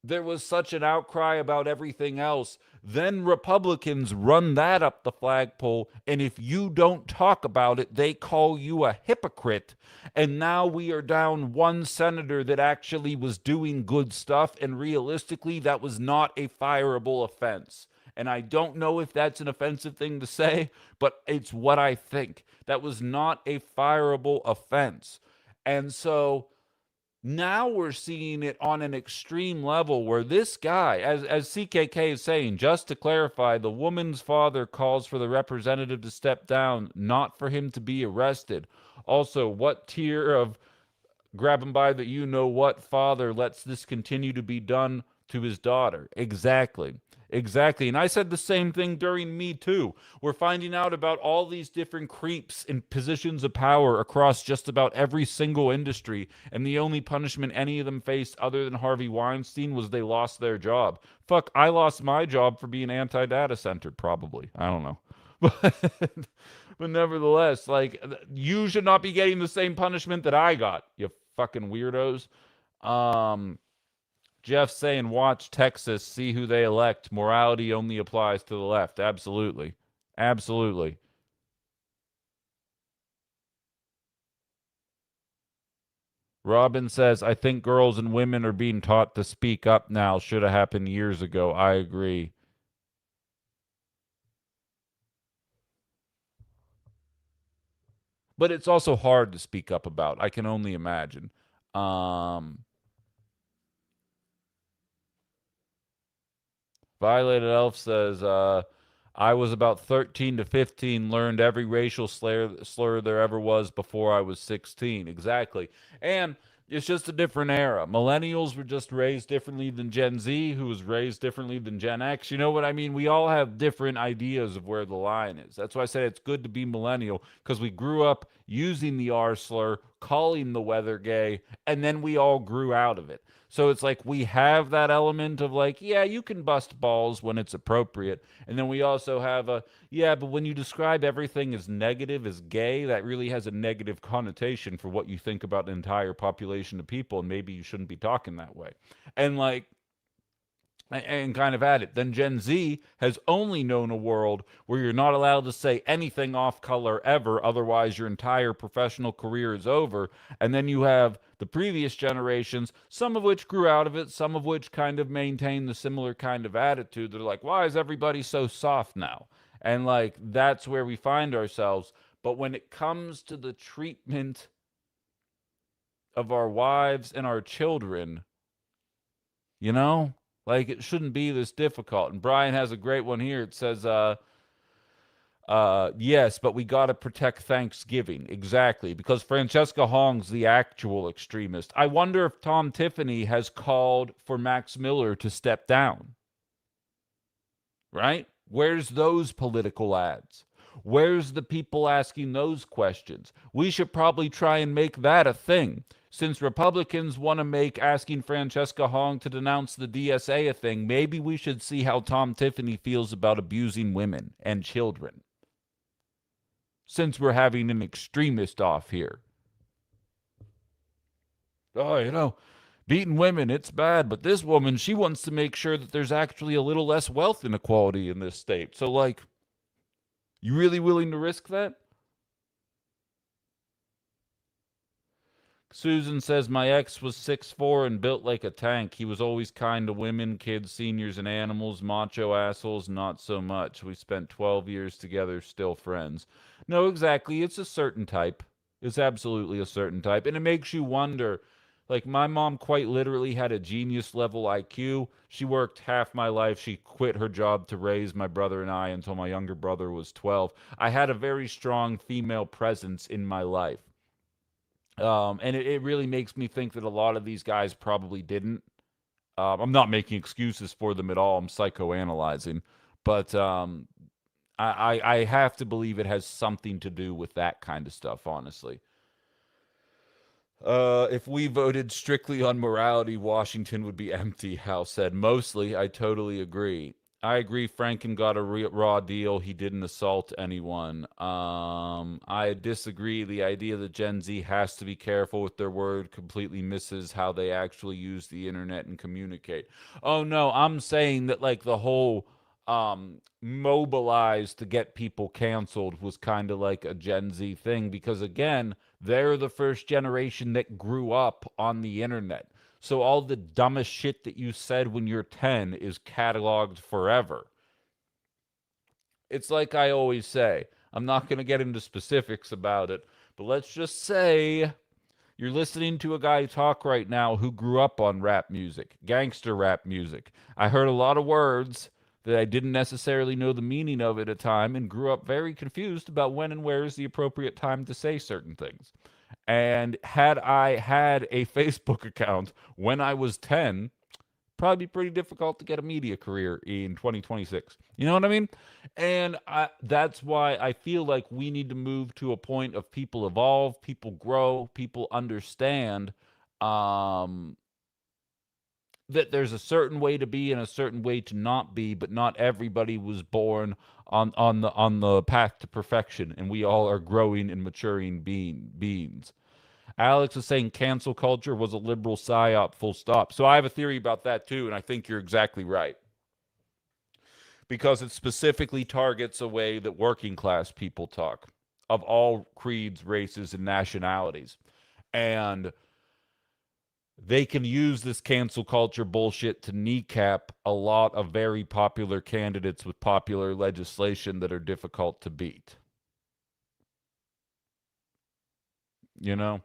there was such an outcry about everything else, then Republicans run that up the flagpole. And if you don't talk about it, they call you a hypocrite. And now we are down one senator that actually was doing good stuff. And realistically, that was not a fireable offense. And I don't know if that's an offensive thing to say, but it's what I think. That was not a fireable offense. And so now we're seeing it on an extreme level where this guy, as CKK is saying, just to clarify, the woman's father calls for the representative to step down, not for him to be arrested. Also, what tier of grab him by the you know what father lets this continue to be done to his daughter? Exactly. Exactly. And I said the same thing during Me Too. We're finding out about all these different creeps in positions of power across just about every single industry. And the only punishment any of them faced other than Harvey Weinstein was they lost their job. Fuck, I lost my job for being anti data center, probably. I don't know. But nevertheless, like, you should not be getting the same punishment that I got, you fucking weirdos. Um, Jeff saying, watch Texas, see who they elect. Morality only applies to the left. Absolutely. Absolutely. Robin says, I think girls and women are being taught to speak up now. Should have happened years ago. I agree. But it's also hard to speak up about. I can only imagine. Um, Violated Elf says, I was about 13 to 15, learned every racial slur there ever was before I was 16. Exactly. And it's just a different era. Millennials were just raised differently than Gen Z, who was raised differently than Gen X. You know what I mean? We all have different ideas of where the line is. That's why I say it's good to be millennial, because we grew up using the R slur, calling the weather gay, and then we all grew out of it. So it's like we have that element of like, yeah, you can bust balls when it's appropriate. And then we also have a, yeah, but when you describe everything as negative, as gay, that really has a negative connotation for what you think about an entire population of people. And maybe you shouldn't be talking that way. And like, and kind of at it. Then Gen Z has only known a world where you're not allowed to say anything off color ever, otherwise, your entire professional career is over. And then you have the previous generations, some of which grew out of it, some of which kind of maintain the similar kind of attitude. They're like, why is everybody so soft now? And like, that's where we find ourselves. But when it comes to the treatment of our wives and our children, you know, like, it shouldn't be this difficult. And Brian has a great one here. It says, yes, but we got to protect Thanksgiving. Exactly. Because Francesca Hong's the actual extremist. I wonder if Tom Tiffany has called for Max Miller to step down. Right? Where's those political ads? Where's the people asking those questions? We should probably try and make that a thing. Since Republicans want to make asking Francesca Hong to denounce the DSA a thing, maybe we should see how Tom Tiffany feels about abusing women and children. Since we're having an extremist off here. Oh, beating women, it's bad, but this woman, she wants to make sure that there's actually a little less wealth inequality in this state. So, like, you really willing to risk that? Susan says, my ex was 6'4" and built like a tank. He was always kind to women, kids, seniors, and animals. Macho assholes, not so much. We spent 12 years together, still friends. No, exactly. It's a certain type. It's absolutely a certain type. And it makes you wonder. Like, my mom quite literally had a genius level IQ. She worked half my life. She quit her job to raise my brother and I until my younger brother was 12. I had a very strong female presence in my life. And it really makes me think that a lot of these guys probably didn't. I'm not making excuses for them at all. I'm psychoanalyzing. But I have to believe it has something to do with that kind of stuff, honestly. If we voted strictly on morality, Washington would be empty, Hal said. Mostly, I totally agree. I agree Franken got a raw deal. He didn't assault anyone. I disagree. The idea that Gen Z has to be careful with their word completely misses how they actually use the internet and communicate. Oh no, I'm saying that like the whole mobilize to get people canceled was kind of like a Gen Z thing because again, they're the first generation that grew up on the internet. So all the dumbest shit that you said when you're 10 is cataloged forever. It's like I always say, I'm not going to get into specifics about it, but let's just say you're listening to a guy talk right now who grew up on rap music, gangster rap music. I heard a lot of words that I didn't necessarily know the meaning of at a time and grew up very confused about when and where is the appropriate time to say certain things. And had I had a Facebook account when I was 10, probably be pretty difficult to get a media career in 2026. You know what I mean? And that's why I feel like we need to move to a point of people evolve, people grow, people understand um, that there's a certain way to be and a certain way to not be, but not everybody was born on the path to perfection, and we all are growing and maturing beings. Alex is saying cancel culture was a liberal psyop, full stop. So I have a theory about that too, and I think you're exactly right. Because it specifically targets a way that working class people talk of all creeds, races, and nationalities. And they can use this cancel culture bullshit to kneecap a lot of very popular candidates with popular legislation that are difficult to beat. You know?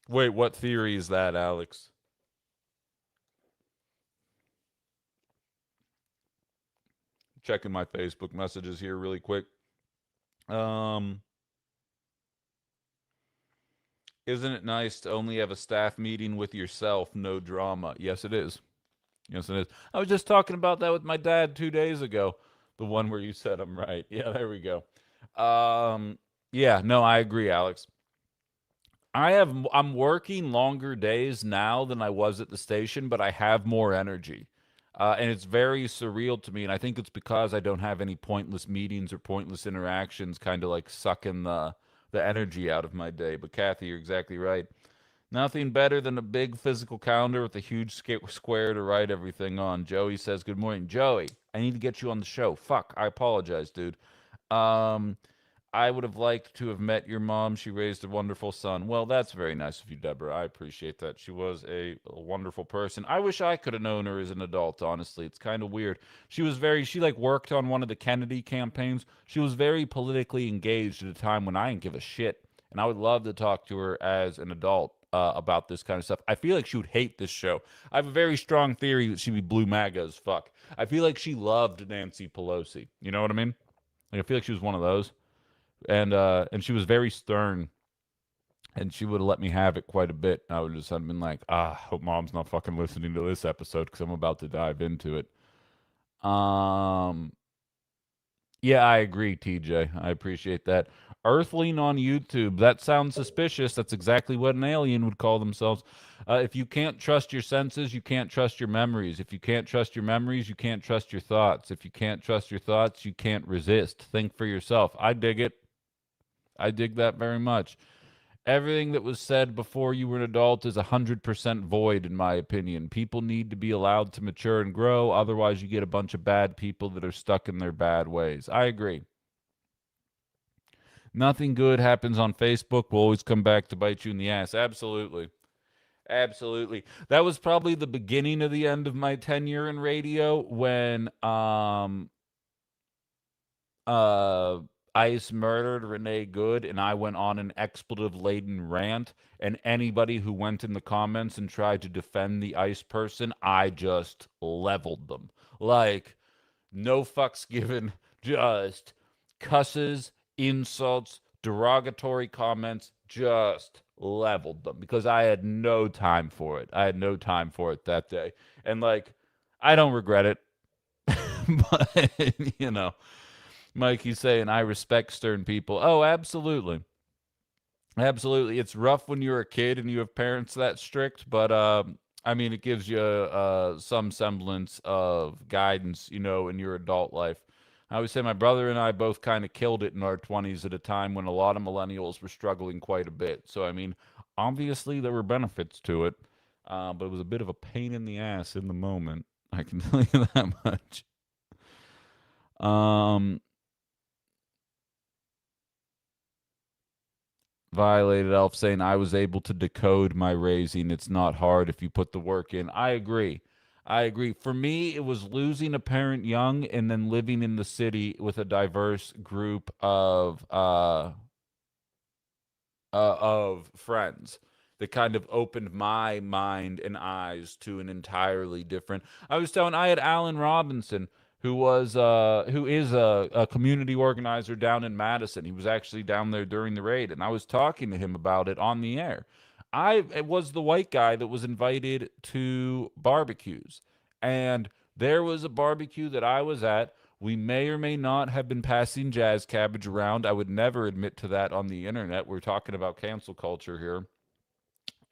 Wait, what theory is that, Alex? Checking my Facebook messages here really quick. Um, isn't it nice to only have a staff meeting with yourself, no drama? Yes, it is. Yes, it is. I was just talking about that with my dad 2 days ago. The one where you said I'm right. Yeah, there we go. Um, yeah, no, I agree, Alex. I'm working longer days now than I was at the station, but I have more energy. And it's very surreal to me, and I think it's because I don't have any pointless meetings or pointless interactions kind of like sucking the energy out of my day. But Kathy, you're exactly right. Nothing better than a big physical calendar with a huge square to write everything on. Joey says, "Good morning, Joey. I need to get you on the show." Fuck, I apologize, dude. Um, I would have liked to have met your mom. She raised a wonderful son. Well, that's very nice of you, Deborah. I appreciate that. She was a wonderful person. I wish I could have known her as an adult, honestly. It's kind of weird. She like worked on one of the Kennedy campaigns. She was very politically engaged at a time when I didn't give a shit. And I would love to talk to her as an adult about this kind of stuff. I feel like she would hate this show. I have a very strong theory that she'd be blue MAGA as fuck. I feel like she loved Nancy Pelosi. You know what I mean? Like, I feel like she was one of those, and she was very stern, and she would have let me have it quite a bit. I would just have been like, hope mom's not fucking listening to this episode because I'm about to dive into it. Um, yeah, I agree, TJ. I appreciate that. Earthling on YouTube. That sounds suspicious. That's exactly what an alien would call themselves. If you can't trust your senses, you can't trust your memories. If you can't trust your memories, you can't trust your thoughts. If you can't trust your thoughts, you can't resist. Think for yourself. I dig it. I dig that very much. Everything that was said before you were an adult is 100% void, in my opinion. People need to be allowed to mature and grow. Otherwise, you get a bunch of bad people that are stuck in their bad ways. I agree. Nothing good happens on Facebook will always come back to bite you in the ass. Absolutely. Absolutely. That was probably the beginning of the end of my tenure in radio when uh ICE murdered Renee Good and I went on an expletive laden rant, and anybody who went in the comments and tried to defend the ICE person, I just leveled them. Like, no fucks given, just cusses, insults, derogatory comments, just leveled them because I had no time for it. I had no time for it that day. And like, I don't regret it. But Mikey's saying I respect stern people. Oh, absolutely. Absolutely. It's rough when you're a kid and you have parents that strict, but I mean, it gives you some semblance of guidance, in your adult life. I would say my brother and I both kind of killed it in our 20s at a time when a lot of millennials were struggling quite a bit. So, I mean, obviously there were benefits to it, but it was a bit of a pain in the ass in the moment. I can tell you that much. Um, Violated Elf saying I was able to decode my raising. It's not hard if you put the work in. I agree. I agree. For me, it was losing a parent young and then living in the city with a diverse group of friends that kind of opened my mind and eyes to an entirely different. I was telling I had Alan Robinson who is a community organizer down in Madison. He was actually down there during the raid, and I was talking to him about it on the air. I was the white guy that was invited to barbecues, and there was a barbecue that I was at. We may or may not have been passing jazz cabbage around. I would never admit to that on the internet. We're talking about cancel culture here.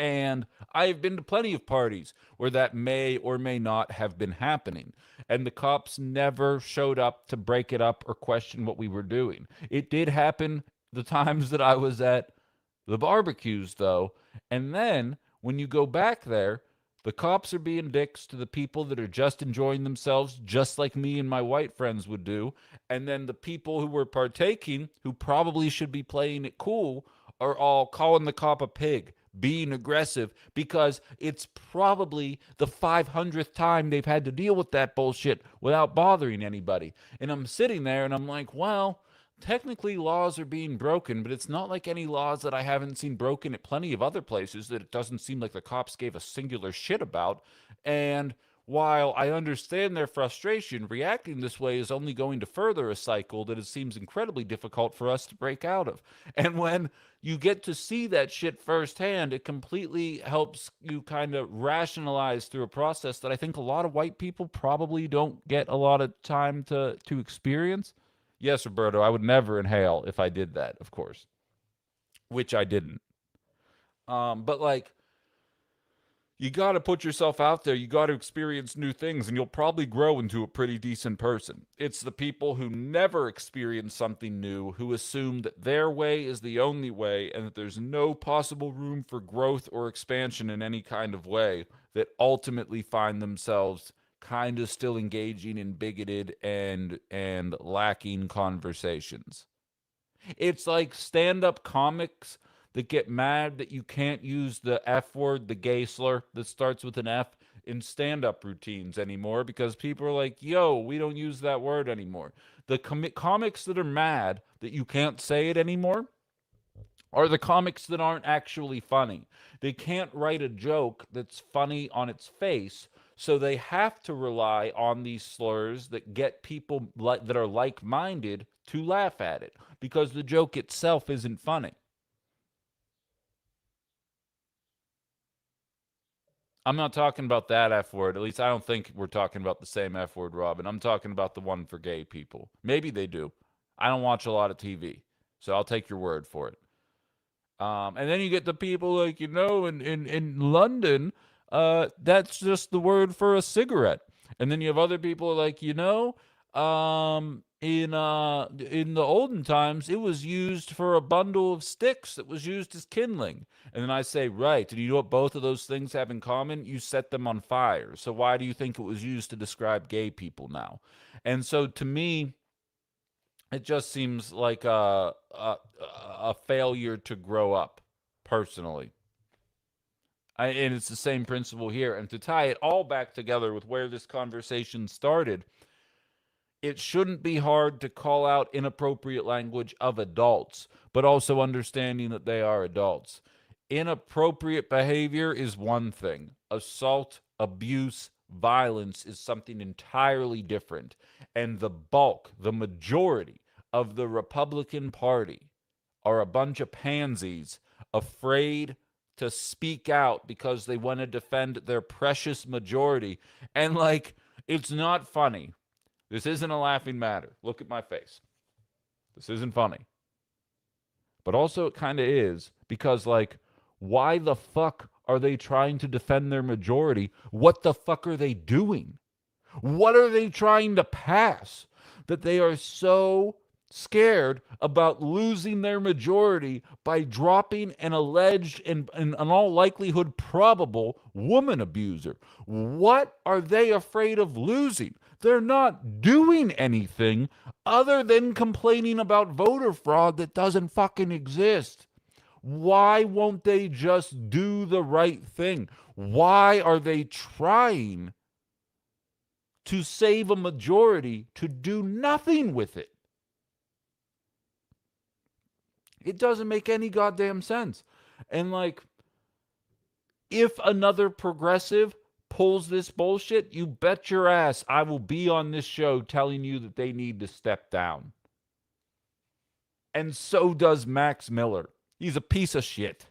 And I've been to plenty of parties where that may or may not have been happening. And the cops never showed up to break it up or question what we were doing. It did happen the times that I was at the barbecues, though. And then when you go back there, the cops are being dicks to the people that are just enjoying themselves, just like me and my white friends would do. And then the people who were partaking, who probably should be playing it cool, are all calling the cop a pig, being aggressive, because it's probably the 500th time they've had to deal with that bullshit without bothering anybody. And I'm sitting there and I'm like, well, technically laws are being broken, but it's not like any laws that I haven't seen broken at plenty of other places that it doesn't seem like the cops gave a singular shit about. And while I understand their frustration, reacting this way is only going to further a cycle that it seems incredibly difficult for us to break out of. And when you get to see that shit firsthand, it completely helps you kind of rationalize through a process that I think a lot of white people probably don't get a lot of time to experience. Yes, Roberto, I would never inhale if I did that, of course, which I didn't. But like, you got to put yourself out there. You got to experience new things, and you'll probably grow into a pretty decent person. It's the people who never experience something new, who assume that their way is the only way, and that there's no possible room for growth or expansion in any kind of way, that ultimately find themselves kind of still engaging in bigoted and lacking conversations. It's like stand-up comics that get mad that you can't use the F word, the gay slur that starts with an F in stand-up routines anymore because people are like, "Yo, we don't use that word anymore." The comics that are mad that you can't say it anymore are the comics that aren't actually funny. They can't write a joke that's funny on its face, so they have to rely on these slurs that get people that are like-minded to laugh at it because the joke itself isn't funny. I'm not talking about that F word. At least I don't think we're talking about the same F word, Robin. I'm talking about the one for gay people. Maybe they do. I don't watch a lot of TV, so I'll take your word for it. And then you get the people like, in London, that's just the word for a cigarette. And then you have other people like, in the olden times, it was used for a bundle of sticks that was used as kindling. And then I say, right, and you know what both of those things have in common? You set them on fire. So why do you think it was used to describe gay people now? And so to me, it just seems like a failure to grow up, personally. And it's the same principle here. And to tie it all back together with where this conversation started, it shouldn't be hard to call out inappropriate language of adults, but also understanding that they are adults. Inappropriate behavior is one thing, assault, abuse, violence is something entirely different. And the bulk, the majority of the Republican Party are a bunch of pansies afraid to speak out because they want to defend their precious majority. And like, it's not funny. This isn't a laughing matter. Look at my face. This isn't funny. but also it kind of is, because, like, why the fuck are they trying to defend their majority? What the fuck are they doing? What are they trying to pass that they are so scared about losing their majority by dropping an alleged and in all likelihood probable woman abuser? What are they afraid of losing? They're not doing anything other than complaining about voter fraud that doesn't fucking exist. Why won't they just do the right thing? Why are they trying to save a majority to do nothing with it? It doesn't make any goddamn sense. And, like, if another progressive pulls this bullshit, you bet your ass I will be on this show telling you that they need to step down. And so does Max Miller. He's a piece of shit.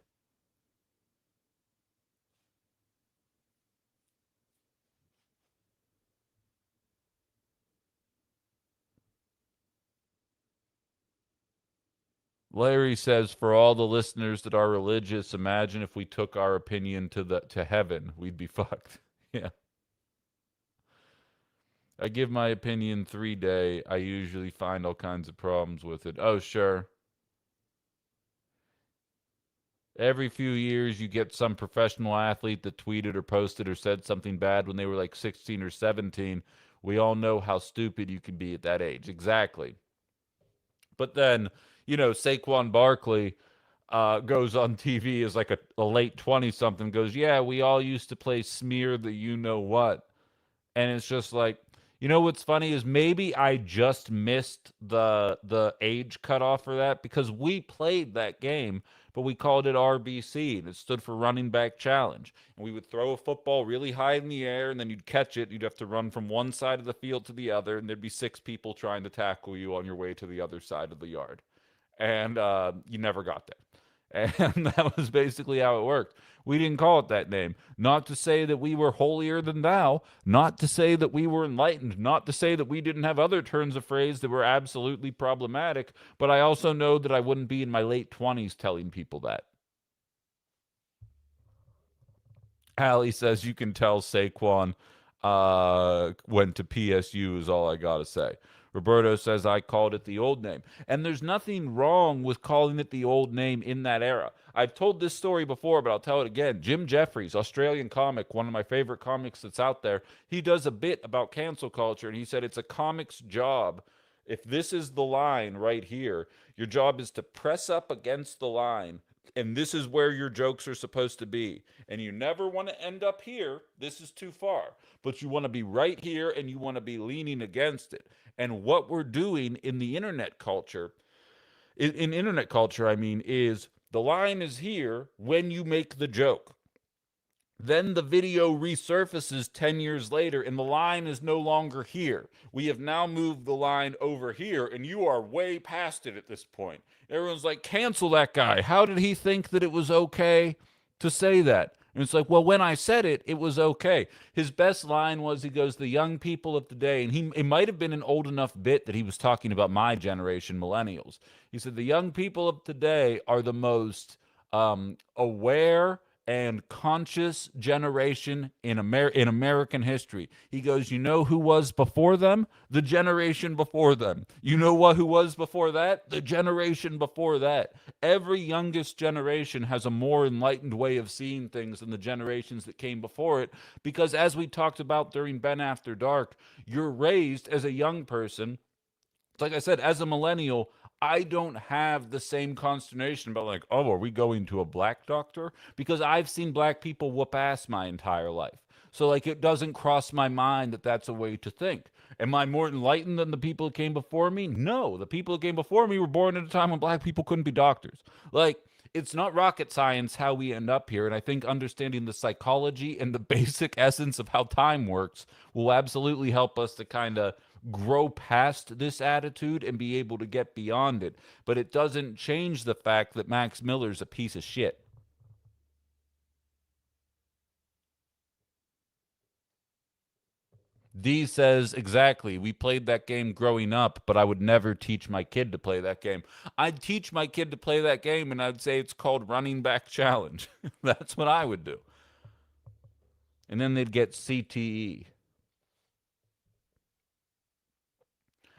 Larry says, for all the listeners that are religious, imagine if we took our opinion to heaven. We'd be fucked. Yeah. I give my opinion 3 day. I usually find all kinds of problems with it. Oh, sure. Every few years, you get some professional athlete that tweeted or posted or said something bad when they were like 16 or 17. We all know how stupid you can be at that age. Exactly. But then, Saquon Barkley goes on TV as like a late 20 something, goes, yeah, we all used to play smear the you know what. And it's just like, what's funny is maybe I just missed the age cutoff for that, because we played that game, but we called it RBC, and it stood for running back challenge. And we would throw a football really high in the air, and then you'd catch it. You'd have to run from one side of the field to the other, and there'd be 6 people trying to tackle you on your way to the other side of the yard. And you never got there. And that was basically how it worked. We didn't call it that name. Not to say that we were holier than thou, not to say that we were enlightened, not to say that we didn't have other turns of phrase that were absolutely problematic, but I also know that I wouldn't be in my late 20s telling people that. Allie says you can tell Saquon went to PSU is all I got to say. Roberto says I called it the old name. And there's nothing wrong with calling it the old name in that era. I've told this story before, but I'll tell it again. Jim Jeffries, Australian comic, one of my favorite comics that's out there, he does a bit about cancel culture, and he said it's a comic's job. If this is the line right here, your job is to press up against the line, and this is where your jokes are supposed to be. And you never want to end up here. This is too far. But you want to be right here, and you want to be leaning against it. And what we're doing in the internet culture, in internet culture, I mean, is the line is here when you make the joke. Then the video resurfaces 10 years later, and the line is no longer here. We have now moved the line over here, and you are way past it at this point. Everyone's like, cancel that guy. How did he think that it was okay to say that? And it's like, well, when I said it, it was okay. His best line was, he goes, the young people of today, and it might have been an old enough bit that he was talking about my generation, millennials. He said, the young people of today are the most aware and conscious generation in American history. He goes, you know who was before them? The generation before them. You know who was before that? The generation before that. Every youngest generation has a more enlightened way of seeing things than the generations that came before it, because as we talked about during Ben After Dark, you're raised as a young person. Like I said, as a millennial, I don't have the same consternation about, like, oh, are we going to a black doctor? Because I've seen black people whoop ass my entire life. So, like, it doesn't cross my mind that that's a way to think. Am I more enlightened than the people who came before me? No. The people who came before me were born at a time when black people couldn't be doctors. Like, it's not rocket science how we end up here. And I think understanding the psychology and the basic essence of how time works will absolutely help us to kind of grow past this attitude and be able to get beyond it. But it doesn't change the fact that Max Miller's a piece of shit. D says, exactly. We played that game growing up, but I would never teach my kid to play that game. I'd teach my kid to play that game, and I'd say it's called Running Back Challenge. That's what I would do. And then they'd get CTE.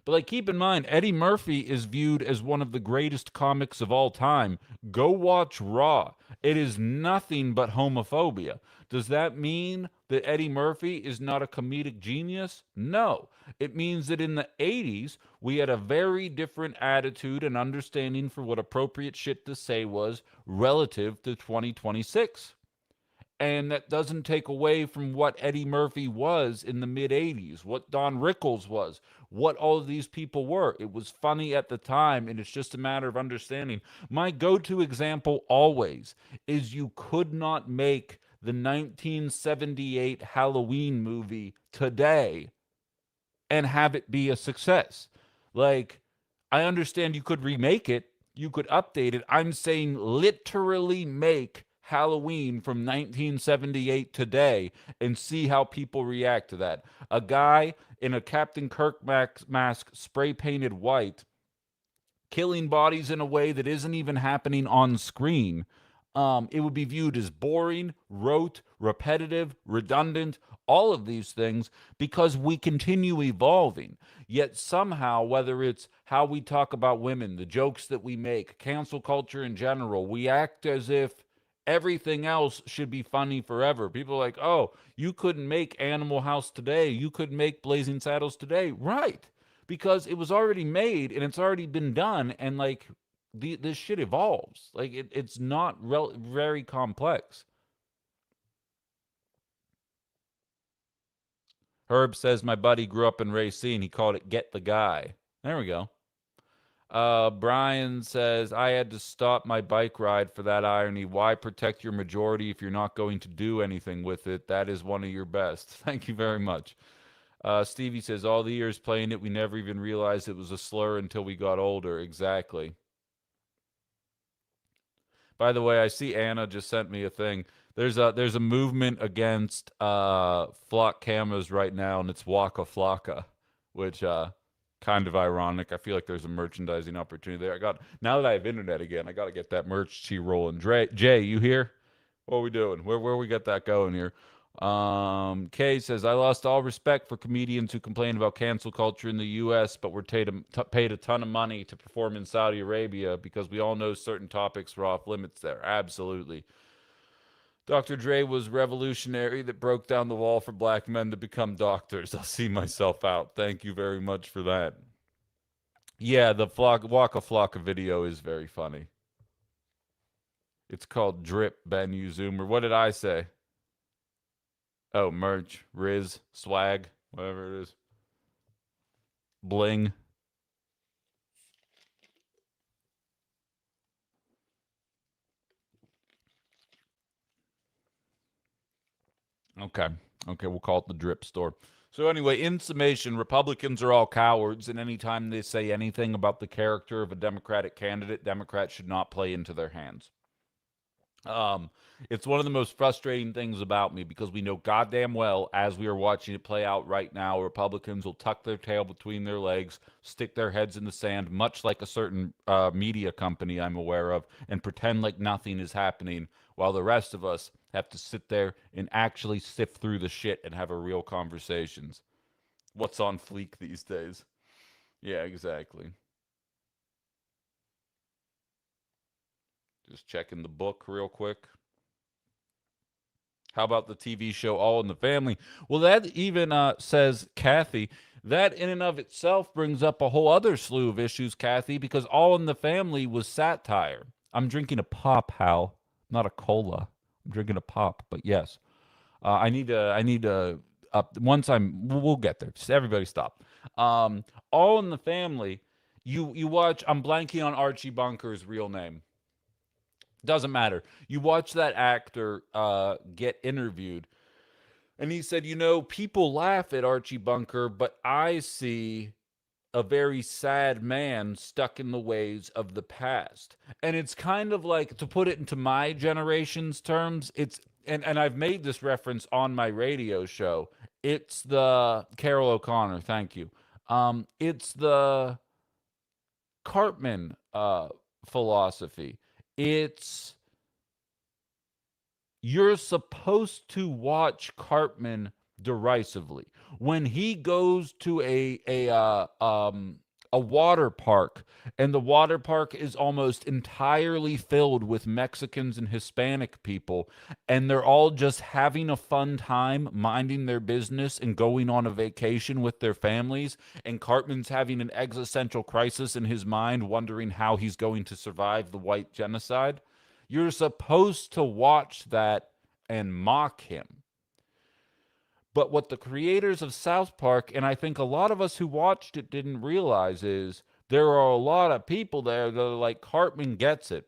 But like, keep in mind, Eddie Murphy is viewed as one of the greatest comics of all time. Go watch Raw. It is nothing but homophobia. Does that mean that Eddie Murphy is not a comedic genius? No. It means that in the 80s, we had a very different attitude and understanding for what appropriate shit to say was relative to 2026. And that doesn't take away from what Eddie Murphy was in the mid 80s, what Don Rickles was, what all of these people were. It was funny at the time, and it's just a matter of understanding. My go to example always is you could not make the 1978 Halloween movie today and have it be a success. Like, I understand you could remake it, you could update it. I'm saying literally make Halloween from 1978 today and see how people react to that. A guy in a Captain Kirk mask, spray painted white, killing bodies in a way that isn't even happening on screen. It would be viewed as boring, rote, repetitive, redundant, all of these things because we continue evolving. Yet somehow, whether it's how we talk about women, the jokes that we make, cancel culture in general, we act as if everything else should be funny forever. People are like, oh, you couldn't make Animal House today. You couldn't make Blazing Saddles today. Right. Because it was already made and it's already been done. And like, this shit evolves. Like, it's not very complex. Herb says my buddy grew up in Racine. He called it Get the Guy. There we go. Brian says, I had to stop my bike ride for that irony. Why protect your majority if you're not going to do anything with it? That is one of your best. Thank you very much. Stevie says, all the years playing it, we never even realized it was a slur until we got older. Exactly. By the way, I see Anna just sent me a thing. There's a movement against flock cameras right now, and it's Waka Flocka, which kind of ironic. I feel like there's a merchandising opportunity there. Now that I have internet again, I got to get that merch tea rolling. Jay, you here? What are we doing? Where we got that going here? Kay says, I lost all respect for comedians who complain about cancel culture in the U.S., but were paid a ton of money to perform in Saudi Arabia because we all know certain topics were off limits there. Absolutely. Dr. Dre was revolutionary that broke down the wall for black men to become doctors. I'll see myself out. Thank you very much for that. Yeah, the Waka Flocka video is very funny. It's called Drip, Ben U Zoomer. What did I say? Oh, merch, Riz, swag, whatever it is. Bling. Okay. Okay, we'll call it the drip store. So anyway, in summation, Republicans are all cowards, and anytime they say anything about the character of a Democratic candidate, Democrats should not play into their hands. Um, it's one of the most frustrating things about me because we know goddamn well, as we are watching it play out right now, Republicans will tuck their tail between their legs, stick their heads in the sand, much like a certain media company I'm aware of, and pretend like nothing is happening, while the rest of us have to sit there and actually sift through the shit and have a real conversations. What's on fleek these days? Yeah, exactly. Just checking the book real quick. How about the TV show All in the Family? Well, that even says, Kathy, that in and of itself brings up a whole other slew of issues, Kathy, because All in the Family was satire. I'm drinking a pop, Hal, not a cola. I'm drinking a pop, but yes. I need to, once we'll get there. Just everybody stop. All in the Family, you watch, I'm blanking on Archie Bunker's real name. Doesn't matter. You watch that actor get interviewed, and he said, people laugh at Archie Bunker, but I see a very sad man stuck in the ways of the past. And it's kind of like, to put it into my generation's terms, and I've made this reference on my radio show. It's the Carol O'Connor. Thank you. It's the Cartman philosophy. It's you're supposed to watch Cartman derisively when he goes to a water park, and the water park is almost entirely filled with Mexicans and Hispanic people, and they're all just having a fun time minding their business and going on a vacation with their families, and Cartman's having an existential crisis in his mind wondering how he's going to survive the white genocide. You're supposed to watch that and mock him. But what the creators of South Park, and I think a lot of us who watched it didn't realize, is there are a lot of people there that are like, Cartman gets it.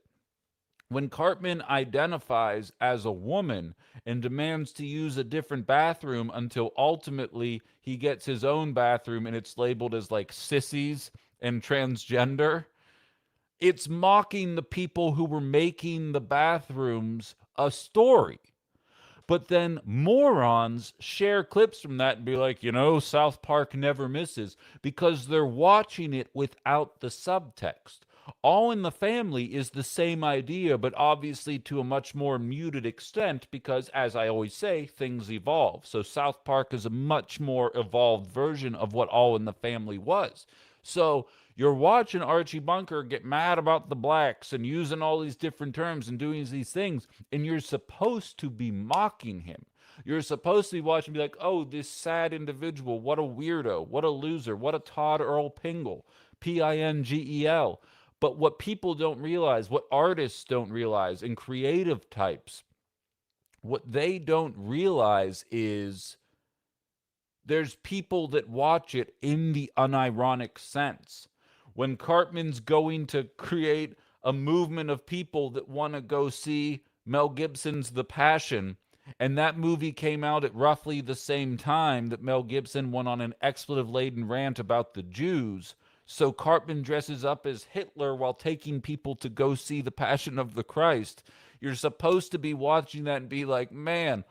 When Cartman identifies as a woman and demands to use a different bathroom until ultimately he gets his own bathroom and it's labeled as like sissies and transgender, it's mocking the people who were making the bathrooms a story. But then morons share clips from that and be like, South Park never misses because they're watching it without the subtext. All in the Family is the same idea, but obviously to a much more muted extent because, as I always say, things evolve. So South Park is a much more evolved version of what All in the Family was. So you're watching Archie Bunker get mad about the blacks and using all these different terms and doing these things, and you're supposed to be mocking him. You're supposed to be watching and be like, oh, this sad individual, what a weirdo, what a loser, what a Todd Earl Pingel, Pingel. But what people don't realize, what artists don't realize, and creative types, what they don't realize is there's people that watch it in the unironic sense. When Cartman's going to create a movement of people that want to go see Mel Gibson's The Passion, and that movie came out at roughly the same time that Mel Gibson went on an expletive-laden rant about the Jews. So Cartman dresses up as Hitler while taking people to go see The Passion of the Christ. You're supposed to be watching that and be like, man,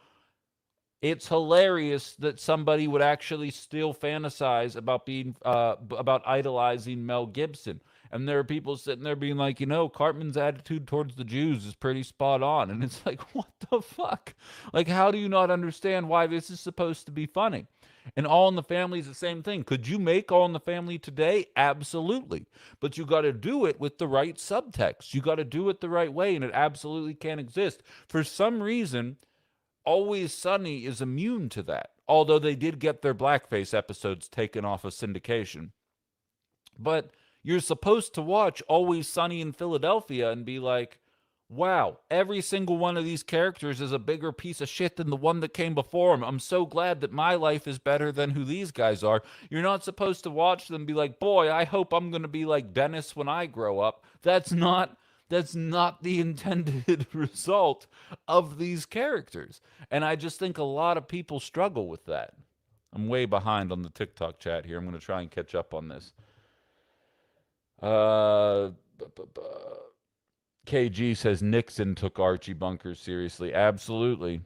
it's hilarious that somebody would actually still fantasize about being about idolizing Mel Gibson. And there are people sitting there being like, Cartman's attitude towards the Jews is pretty spot on. And it's like, what the fuck? Like, how do you not understand why this is supposed to be funny? And All in the Family is the same thing. Could you make All in the Family today? Absolutely. But you got to do it with the right subtext. You got to do it the right way, and it absolutely can't exist. For some reason, Always Sunny is immune to that, although they did get their blackface episodes taken off of syndication. But you're supposed to watch Always Sunny in Philadelphia and be like, wow, every single one of these characters is a bigger piece of shit than the one that came before him. I'm so glad that my life is better than who these guys are. You're not supposed to watch them and be like, boy, I hope I'm going to be like Dennis when I grow up. That's not the intended result of these characters. And I just think a lot of people struggle with that. I'm way behind on the TikTok chat here. I'm going to try and catch up on this. Uh, KG says Nixon took Archie Bunker seriously. Absolutely.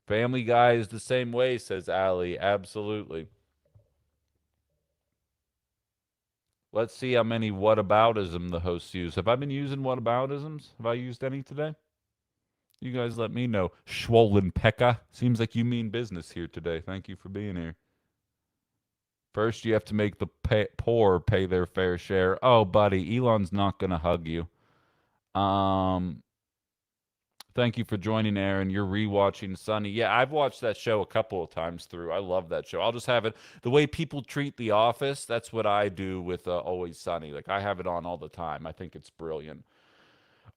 Family Guy is the same way, says Ali. Absolutely. Let's see how many whataboutism the hosts use. Have I been using whataboutisms? Have I used any today? You guys let me know. Schwollen Pekka. Seems like you mean business here today. Thank you for being here. First, you have to make the poor pay their fair share. Oh, buddy, Elon's not going to hug you. Um, Thank you for joining, Aaron. You're rewatching Sunny. Yeah, I've watched that show a couple of times through. I love that show. I'll just have it the way people treat The Office. That's what I do with Always Sunny. Like I have it on all the time. I think it's brilliant.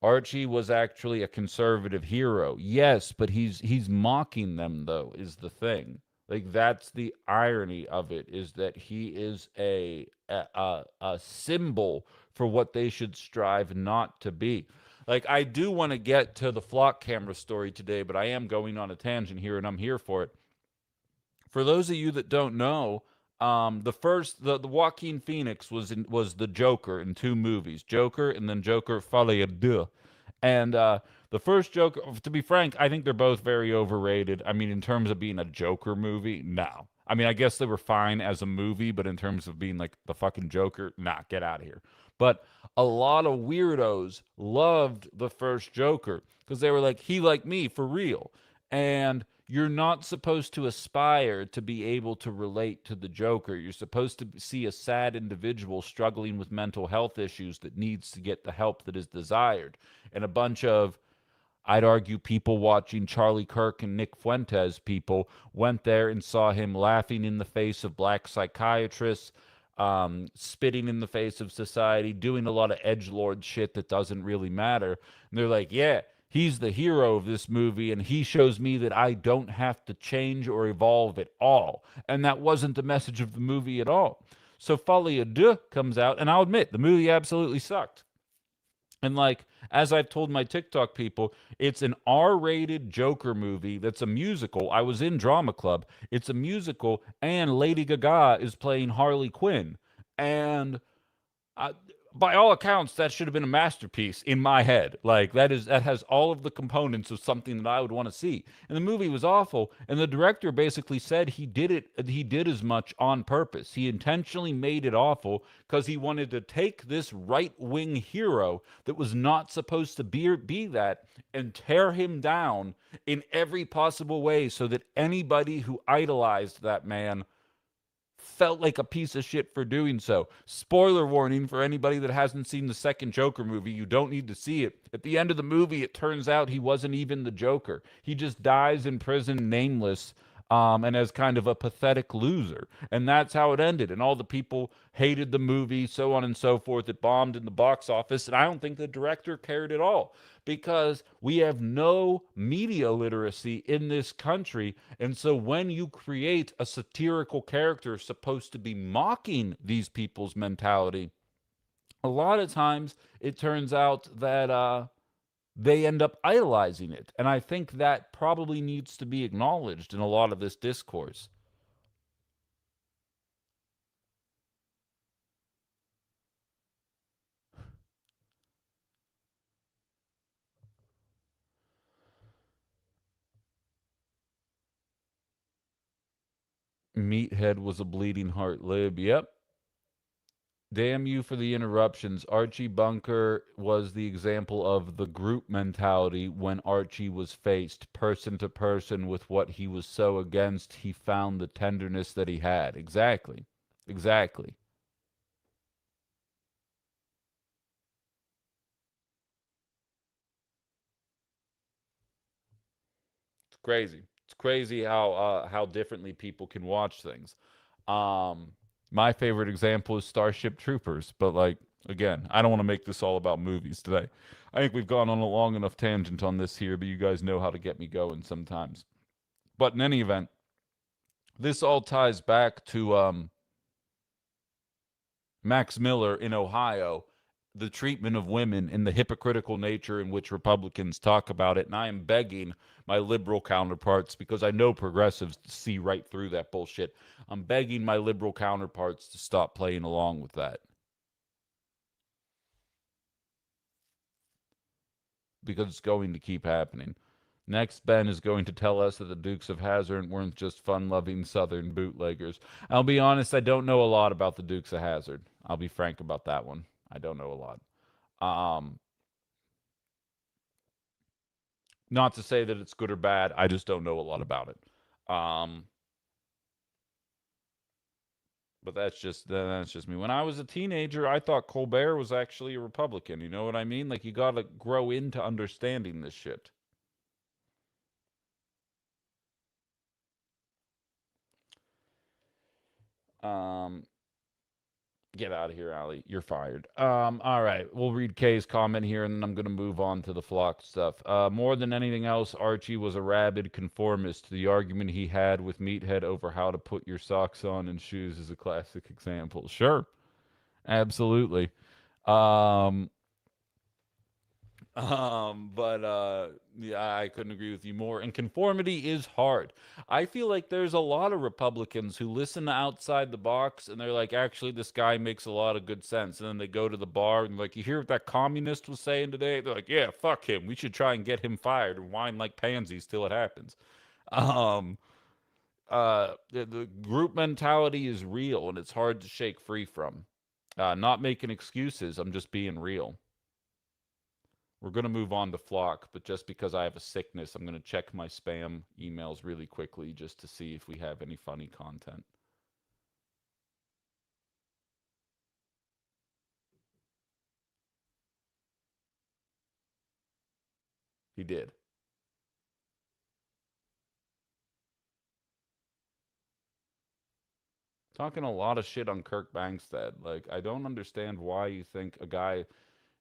Archie was actually a conservative hero. Yes, but he's mocking them though, is the thing. Like that's the irony of it is that he is a symbol for what they should strive not to be. Like, I do want to get to the flock camera story today, but I am going on a tangent here, and I'm here for it. For those of you that don't know, the Joaquin Phoenix was the Joker in two movies, Joker and then Joker Folie à Deux, and the first Joker. To be frank, I think they're both very overrated. I mean, in terms of being a Joker movie, no. I mean, I guess they were fine as a movie, but in terms of being like the fucking Joker, nah, get out of here. But a lot of weirdos loved the first Joker because they were like, he like me for real. And you're not supposed to aspire to be able to relate to the Joker. You're supposed to see a sad individual struggling with mental health issues that needs to get the help that is desired. And a bunch of, I'd argue, people watching Charlie Kirk and Nick Fuentes people went there and saw him laughing in the face of black psychiatrists, spitting in the face of society, doing a lot of edgelord shit that doesn't really matter. And they're like, yeah, he's the hero of this movie, and he shows me that I don't have to change or evolve at all. And that wasn't the message of the movie at all. So Folie à Deux comes out, and I'll admit, the movie absolutely sucked. And like, as I've told my TikTok people, it's an R-rated Joker movie that's a musical. I was in drama club. It's a musical, and Lady Gaga is playing Harley Quinn. And I, by all accounts, that should have been a masterpiece in my head. Like, that has all of the components of something that I would want to see. And the movie was awful, and the director basically said he did as much on purpose. He intentionally made it awful because he wanted to take this right-wing hero that was not supposed to be that and tear him down in every possible way so that anybody who idolized that man felt like a piece of shit for doing so. Spoiler warning for anybody that hasn't seen the second Joker movie, you don't need to see it. At the end of the movie, it turns out he wasn't even the Joker. He just dies in prison nameless, and as kind of a pathetic loser. And that's how it ended. And all the people hated the movie, so on and so forth. It bombed in the box office. And I don't think the director cared at all because we have no media literacy in this country. And so when you create a satirical character supposed to be mocking these people's mentality, a lot of times it turns out that they end up idolizing it. And I think that probably needs to be acknowledged in a lot of this discourse. Meathead was a bleeding heart lib. Yep. Damn you for the interruptions. Archie Bunker was the example of the group mentality when Archie was faced person to person with what he was so against. He found the tenderness that he had. Exactly. Exactly. It's crazy. It's crazy how differently people can watch things. Um, my favorite example is Starship Troopers, but like again, I don't want to make this all about movies today. I think we've gone on a long enough tangent on this here, but you guys know how to get me going sometimes. But in any event, this all ties back to Max Miller in Ohio, the treatment of women and the hypocritical nature in which Republicans talk about it. And I am begging my liberal counterparts, because I know progressives see right through that bullshit. I'm begging my liberal counterparts to stop playing along with that because it's going to keep happening. Next, Ben is going to tell us that the Dukes of Hazzard weren't just fun-loving Southern bootleggers. I'll be honest, I don't know a lot about the Dukes of Hazzard. I'll be frank about that one. I don't know a lot. Um, Not to say that it's good or bad. I just don't know a lot about it. But that's just me. When I was a teenager, I thought Colbert was actually a Republican. You know what I mean? Like you got to grow into understanding this shit. Um, Get out of here, Ali. You're fired. All right. We'll read Kay's comment here, and then I'm going to move on to the flock stuff. More than anything else, Archie was a rabid conformist. The argument he had with Meathead over how to put your socks on and shoes is a classic example. Sure. Absolutely. Um, Yeah, I couldn't agree with you more. And conformity is hard. I feel like there's a lot of Republicans who listen to Outside the Box and they're like, actually, this guy makes a lot of good sense. And then they go to the bar and like, you hear what that communist was saying today? They're like, yeah, fuck him. We should try and get him fired and whine like pansies till it happens. Um, the group mentality is real and it's hard to shake free from. Not making excuses. I'm just being real. We're going to move on to Flock, but just because I have a sickness, I'm going to check my spam emails really quickly just to see if we have any funny content. He did. Talking a lot of shit on Kirk Bangstad. Like, I don't understand why you think a guy.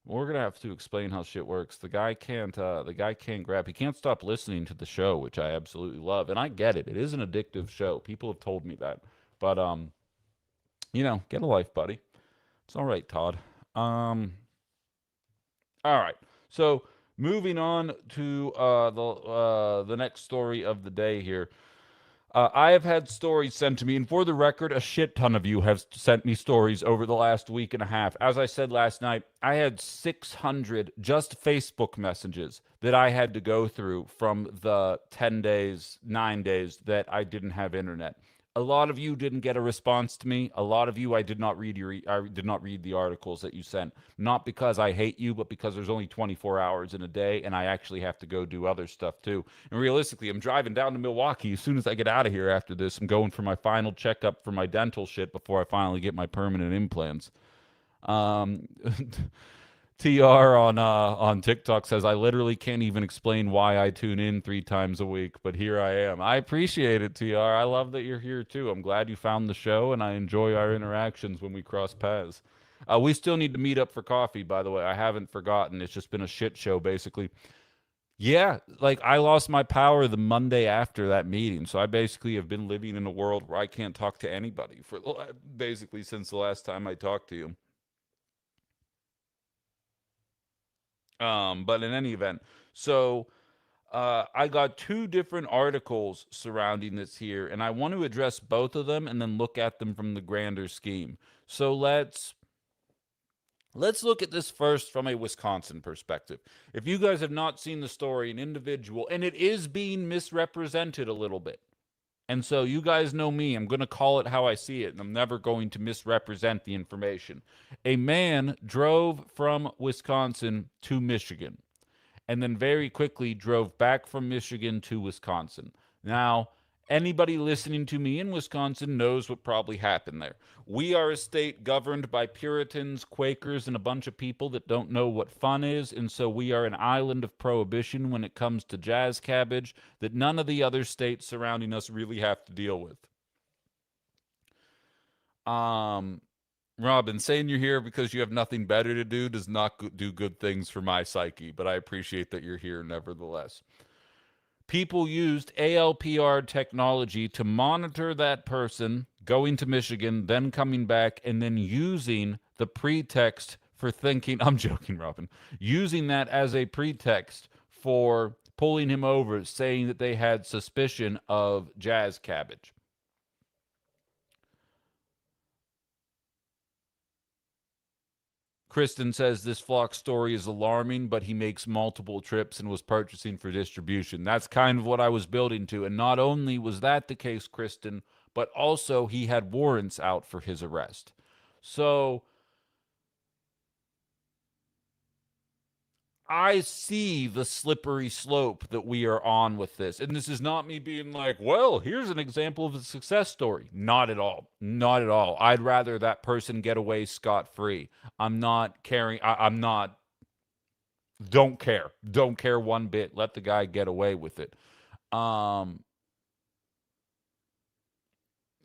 We're gonna have to explain how shit works. The guy can't. The guy can't grab. He can't stop listening to the show, which I absolutely love, and I get it. It is an addictive show. People have told me that, but get a life, buddy. It's all right, Todd. All right. So moving on to the next story of the day here. I have had stories sent to me, and for the record, a shit ton of you have sent me stories over the last week and a half. As I said last night, I had 600 just Facebook messages that I had to go through from the 10 days, 9 days that I didn't have internet. A lot of you didn't get a response to me. A lot of you, I did not read I did not read the articles that you sent. Not because I hate you, but because there's only 24 hours in a day, and I actually have to go do other stuff too. And realistically, I'm driving down to Milwaukee as soon as I get out of here after this. I'm going for my final checkup for my dental shit before I finally get my permanent implants. Um, TR on TikTok says I literally can't even explain why I tune in 3 times a week, but here I am. I appreciate it, TR. I love that you're here too. I'm glad you found the show, and I enjoy our interactions when we cross paths. We still need to meet up for coffee, by the way. I haven't forgotten. It's just been a shit show, basically. Yeah, like I lost my power the Monday after that meeting, so I basically have been living in a world where I can't talk to anybody for basically since the last time I talked to you. But in any event, so I got two different articles surrounding this here, and I want to address both of them and then look at them from the grander scheme. So let's look at this first from a Wisconsin perspective. If you guys have not seen the story, an individual, and it is being misrepresented a little bit. And so you guys know me. I'm going to call it how I see it, and I'm never going to misrepresent the information. A man drove from Wisconsin to Michigan and then very quickly drove back from Michigan to Wisconsin. Now, anybody listening to me in Wisconsin knows what probably happened there. We are a state governed by Puritans, Quakers, and a bunch of people that don't know what fun is, and so we are an island of prohibition when it comes to jazz cabbage that none of the other states surrounding us really have to deal with. Um, Robin, saying you're here because you have nothing better to do does not do good things for my psyche, but I appreciate that you're here nevertheless. People used ALPR technology to monitor that person going to Michigan, then coming back, and then using the pretext for thinking, I'm joking, Robin, using that as a pretext for pulling him over, saying that they had suspicion of jazz cabbage. Kristen says this Flock story is alarming, but he makes multiple trips and was purchasing for distribution. That's kind of what I was building to. And not only was that the case, Kristen, but also he had warrants out for his arrest. So I see the slippery slope that we are on with this. And this is not me being like, well, here's an example of a success story. Not at all. Not at all. I'd rather that person get away scot free. I'm not caring. I'm not don't care. Don't care one bit. Let the guy get away with it. Um,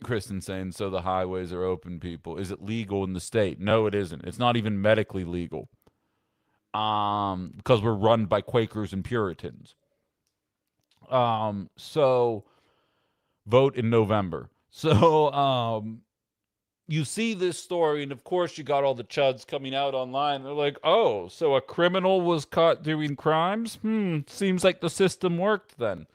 Kristen saying, so the highways are open, people. Is it legal in the state? No, it isn't. It's not even medically legal. Because we're run by Quakers and Puritans. So vote in November. So, you see this story, and of course you got all the chuds coming out online. They're like, oh, so a criminal was caught doing crimes? Seems like the system worked then.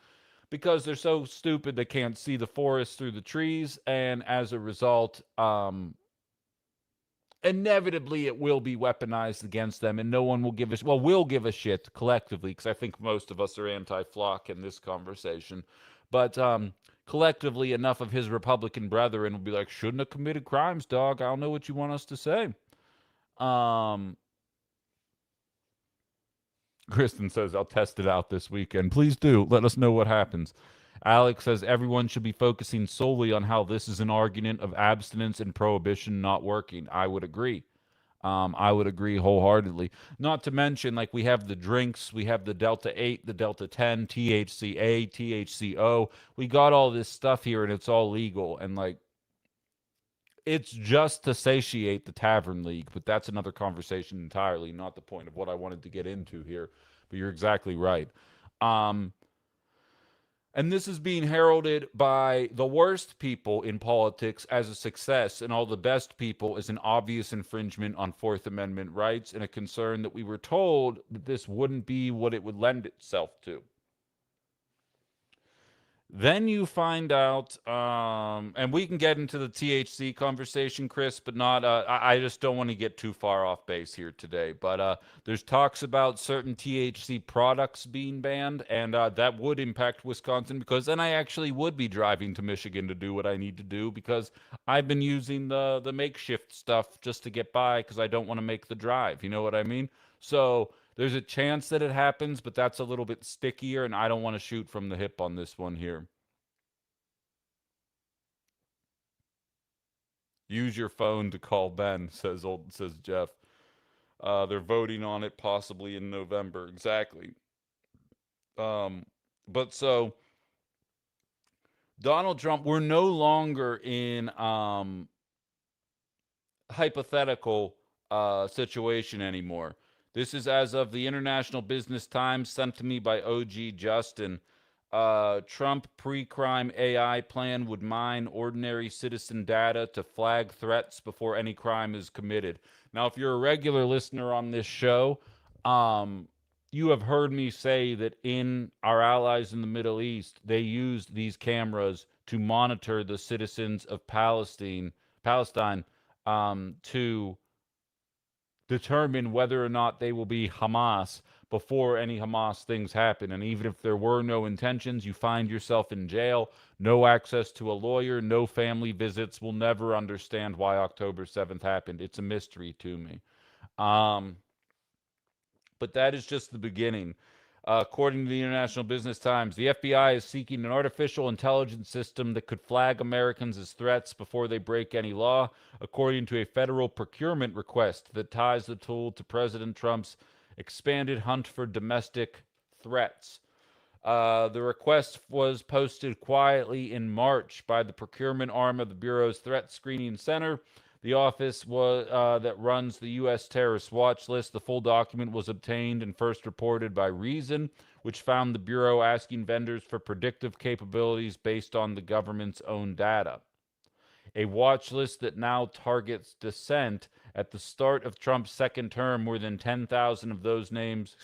Because they're so stupid they can't see the forest through the trees, and as a result, inevitably it will be weaponized against them, and no one will give a we'll give a shit collectively, because I think most of us are anti-Flock in this conversation, but collectively enough of his Republican brethren will be like, shouldn't have committed crimes, dog. I don't know what you want us to say. um Kristen says, I'll test it out this weekend. Please do. Let us know what happens. Alex says, everyone should be focusing solely on how this is an argument of abstinence and prohibition not working. I would agree. I would agree wholeheartedly. Not to mention, like, we have the drinks, we have the Delta 8, the Delta 10, THCA, THCO. We got all this stuff here, and it's all legal. And, like, it's just to satiate the Tavern League, but that's another conversation entirely, not the point of what I wanted to get into here. But you're exactly right. Um, and this is being heralded by the worst people in politics as a success, and all the best people as an obvious infringement on Fourth Amendment rights, and a concern that we were told that this wouldn't be what it would lend itself to. Then you find out, and we can get into the THC conversation, Chris, but not. I just don't want to get too far off base here today. But there's talks about certain THC products being banned, and that would impact Wisconsin, because then I actually would be driving to Michigan to do what I need to do, because I've been using the makeshift stuff just to get by, because I don't want to make the drive. You know what I mean? So there's a chance that it happens, but that's a little bit stickier, and I don't want to shoot from the hip on this one here. Use your phone to call Ben, says Jeff. They're voting on it possibly in November. Exactly. Um, but so Donald Trump, we're no longer in hypothetical situation anymore. This is as of the International Business Times, sent to me by OG Justin. Trump pre-crime AI plan would mine ordinary citizen data to flag threats before any crime is committed. Now, if you're a regular listener on this show, you have heard me say that in our allies in the Middle East, they used these cameras to monitor the citizens of Palestine, to determine whether or not they will be Hamas before any Hamas things happen. And even if there were no intentions, you find yourself in jail, no access to a lawyer, no family visits. We'll never understand why October 7th happened. It's a mystery to me. Um, but that is just the beginning. According to the International Business Times, the FBI is seeking an artificial intelligence system that could flag Americans as threats before they break any law, according to a federal procurement request that ties the tool to President Trump's expanded hunt for domestic threats. The request was posted quietly in March by the procurement arm of the Bureau's Threat Screening Center. The office that runs the U.S. terrorist watch list. The full document was obtained and first reported by Reason, which found the Bureau asking vendors for predictive capabilities based on the government's own data. A watch list that now targets dissent. At the start of Trump's second term, more than 10,000 of those names,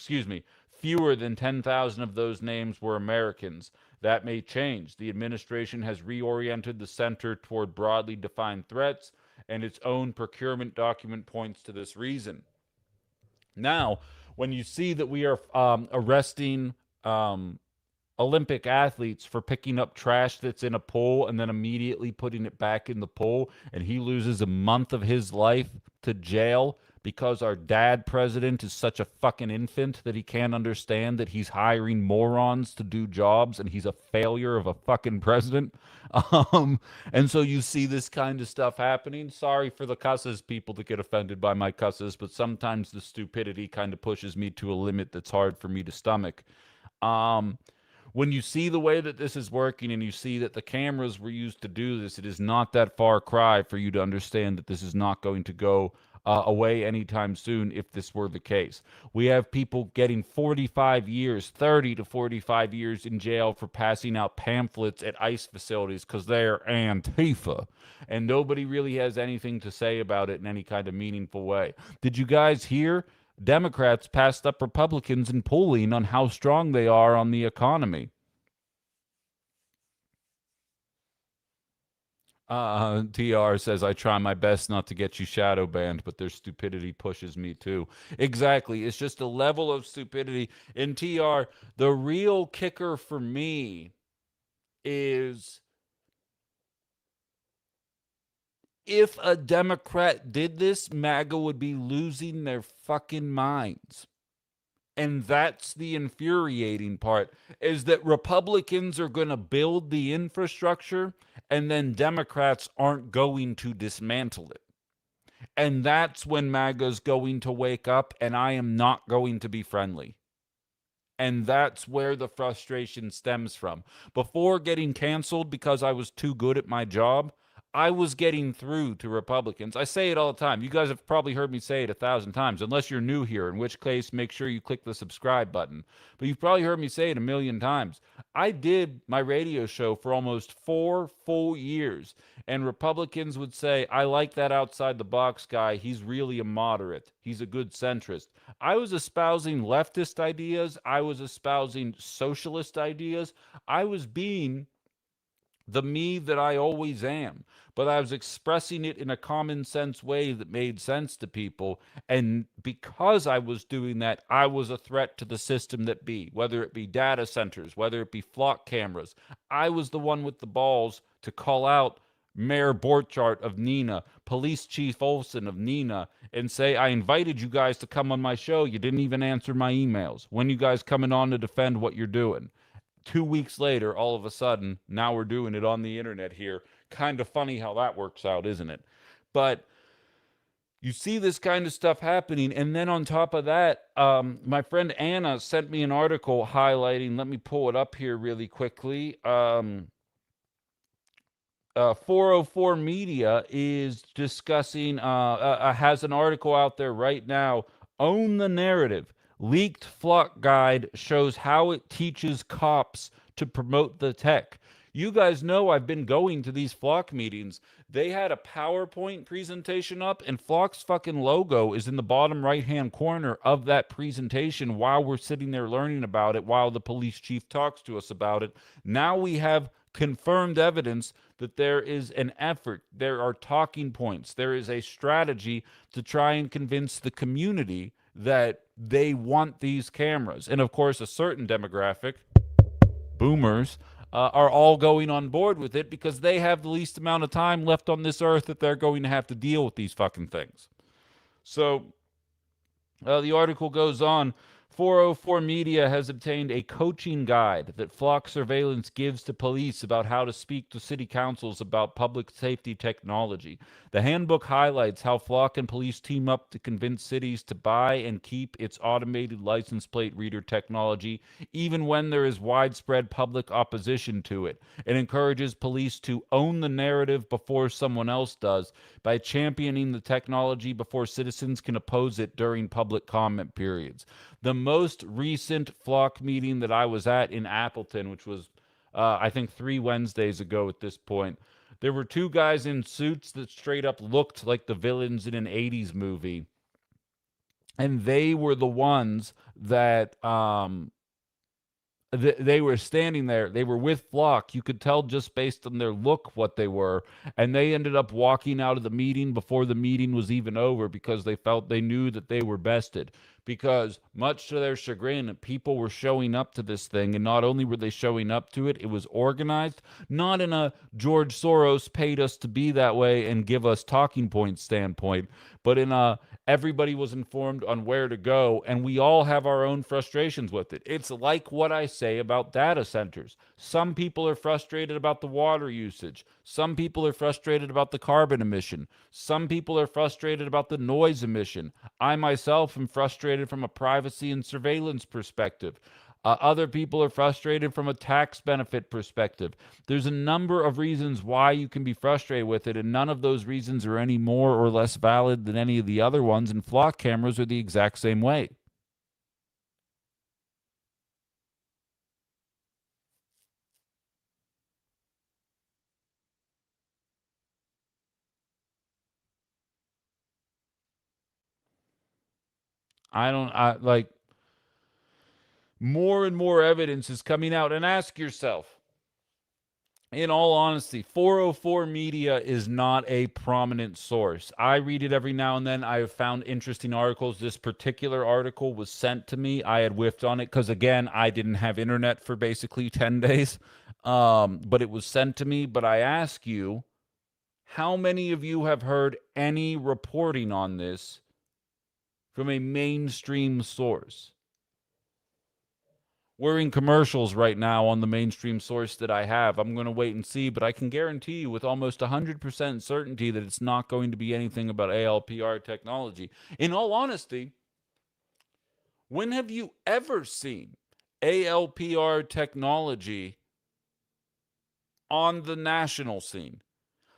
fewer than 10,000 of those names were Americans. That may change. The administration has reoriented the center toward broadly defined threats, and its own procurement document points to this reason. Now, when you see that we are arresting Olympic athletes for picking up trash that's in a pool and then immediately putting it back in the pool, and he loses a month of his life to jail because our dad president is such a fucking infant that he can't understand that he's hiring morons to do jobs and he's a failure of a fucking president. And so you see this kind of stuff happening. Sorry for the cusses, people that get offended by my cusses, but sometimes the stupidity kind of pushes me to a limit that's hard for me to stomach. Um, when you see the way that this is working, and you see that the cameras were used to do this, it is not that far cry for you to understand that this is not going to go away anytime soon if this were the case. We have people getting 45 years, 30 to 45 years in jail for passing out pamphlets at ICE facilities because they're Antifa. And nobody really has anything to say about it in any kind of meaningful way. Did you guys hear? Democrats passed up Republicans in polling on how strong they are on the economy. TR says, I try my best not to get you shadow banned, but their stupidity pushes me too. Exactly. It's just a level of stupidity. In TR, the real kicker for me is if a Democrat did this, MAGA would be losing their fucking minds. And that's the infuriating part, is that Republicans are going to build the infrastructure and then Democrats aren't going to dismantle it. And that's when MAGA's going to wake up, and I am not going to be friendly. And that's where the frustration stems from. Before getting canceled because I was too good at my job, I was getting through to Republicans. I say it all the time. You guys have probably heard me say it 1,000 times, unless you're new here, in which case make sure you click the subscribe button. But you've probably heard me say it a million times. I did my radio show for almost 4 full years, and Republicans would say, I like that outside the box guy. He's really a moderate. He's a good centrist. I was espousing leftist ideas. I was espousing socialist ideas. I was being the me that I always am, but I was expressing it in a common sense way that made sense to people. And because I was doing that, I was a threat to the system that be, whether it be data centers, whether it be flock cameras. I was the one with the balls to call out Mayor Borchardt of Neenah, Police Chief Olson of Neenah, and say, I invited you guys to come on my show. You didn't even answer my emails. When you guys coming on to defend what you're doing? 2 weeks later, all of a sudden, now we're doing it on the internet here. Kind of funny how that works out, isn't it? But you see this kind of stuff happening. And then on top of that, my friend Anna sent me an article highlighting, let me pull it up here really quickly. 404 Media is discussing, has an article out there right now, Own the Narrative. Leaked Flock Guide shows how it teaches cops to promote the tech. You guys know I've been going to these Flock meetings. They had a PowerPoint presentation up, and Flock's fucking logo is in the bottom right-hand corner of that presentation while we're sitting there learning about it, while the police chief talks to us about it. Now we have confirmed evidence that there is an effort, there are talking points, there is a strategy to try and convince the community that they want these cameras. And of course, a certain demographic, boomers, are all going on board with it because they have the least amount of time left on this earth that they're going to have to deal with these fucking things. So the article goes on. 404 Media has obtained a coaching guide that Flock Surveillance gives to police about how to speak to city councils about public safety technology. The handbook highlights how Flock and police team up to convince cities to buy and keep its automated license plate reader technology, even when there is widespread public opposition to it. It encourages police to own the narrative before someone else does by championing the technology before citizens can oppose it during public comment periods. The most recent Flock meeting that I was at in Appleton, which was, I think, 3 Wednesdays ago at this point, there were 2 guys in suits that straight up looked like the villains in an 80s movie. And they were the ones that they were standing there. They were with Flock. You could tell just based on their look what they were. And they ended up walking out of the meeting before the meeting was even over because they knew that they were bested. Because much to their chagrin, people were showing up to this thing. And not only were they showing up to it, it was organized, not in a George Soros paid us to be that way and give us talking points standpoint, but in a everybody was informed on where to go, and we all have our own frustrations with it. It's like what I say about data centers. Some people are frustrated about the water usage. Some people are frustrated about the carbon emission. Some people are frustrated about the noise emission. I myself am frustrated from a privacy and surveillance perspective. Other people are frustrated from a tax benefit perspective. There's a number of reasons why you can be frustrated with it, and none of those reasons are any more or less valid than any of the other ones, and flock cameras are the exact same way. I like more and more evidence is coming out, and ask yourself, in all honesty, 404 Media is not a prominent source. I read it every now and then. I have found interesting articles. This particular article was sent to me. I had whiffed on it because, again, I didn't have internet for basically 10 days. But it was sent to me. But I ask you, how many of you have heard any reporting on this from a mainstream source? We're in commercials right now on the mainstream source that I have. I'm going to wait and see, but I can guarantee you with almost 100% certainty that it's not going to be anything about ALPR technology. In all honesty, when have you ever seen ALPR technology on the national scene?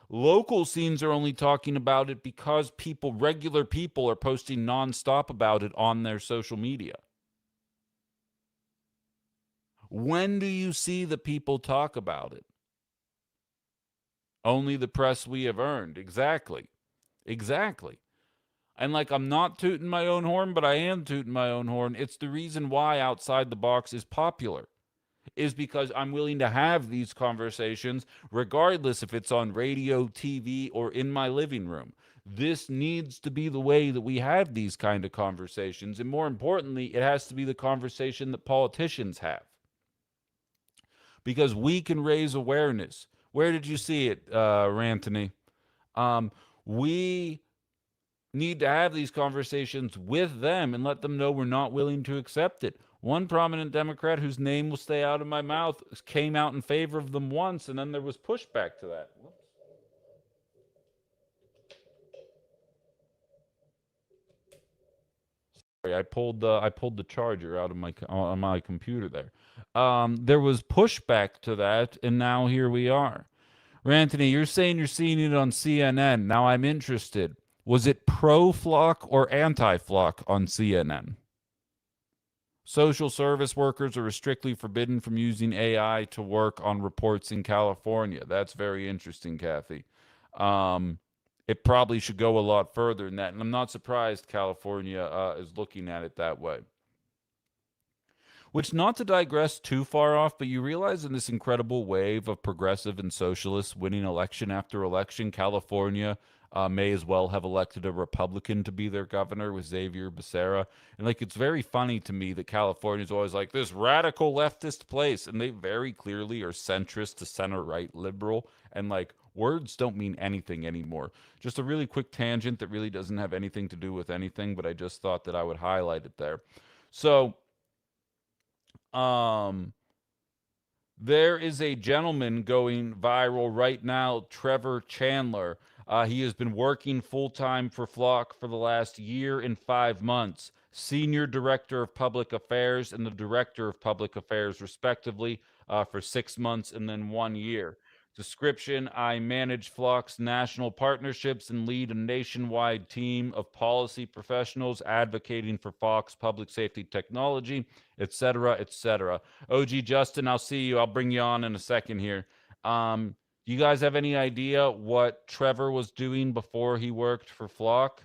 Local scenes are only talking about it because regular people, are posting nonstop about it on their social media. When do you see the people talk about it? Only the press we have earned. Exactly. Exactly. And like, I'm not tooting my own horn, but I am tooting my own horn. It's the reason why Outside the Box is popular, is because I'm willing to have these conversations, regardless if it's on radio, TV, or in my living room. This needs to be the way that we have these kind of conversations. And more importantly, it has to be the conversation that politicians have, because we can raise awareness. Where did you see it, Rantony? We need to have these conversations with them and let them know we're not willing to accept it. One prominent Democrat, whose name will stay out of my mouth, came out in favor of them once, and then there was pushback to that. Sorry, I pulled the charger out of my on my computer there. There was pushback to that, and now here we are. Anthony, you're saying you're seeing it on CNN. Now I'm interested. Was it pro flock or anti flock on CNN? Social service workers are strictly forbidden from using AI to work on reports in California. That's very interesting, Kathy. It probably should go a lot further than that. And I'm not surprised California is looking at it that way. Which, not to digress too far off, but you realize in this incredible wave of progressive and socialists winning election after election, California may as well have elected a Republican to be their governor with Xavier Becerra. And like, it's very funny to me that California is always like this radical leftist place, and they very clearly are centrist to center right liberal. And like, words don't mean anything anymore. Just a really quick tangent that really doesn't have anything to do with anything, but I just thought that I would highlight it there. So, there is a gentleman going viral right now, Trevor Chandler. He has been working full time for Flock for the last year and 5 months. Senior Director of Public Affairs and the Director of Public Affairs, respectively, for 6 months and then 1 year. Description: I manage Flock's national partnerships and lead a nationwide team of policy professionals advocating for Fox public safety technology, etc., etc. OG Justin, I'll see you. I'll bring you on in a second here. Do you guys have any idea what Trevor was doing before he worked for Flock?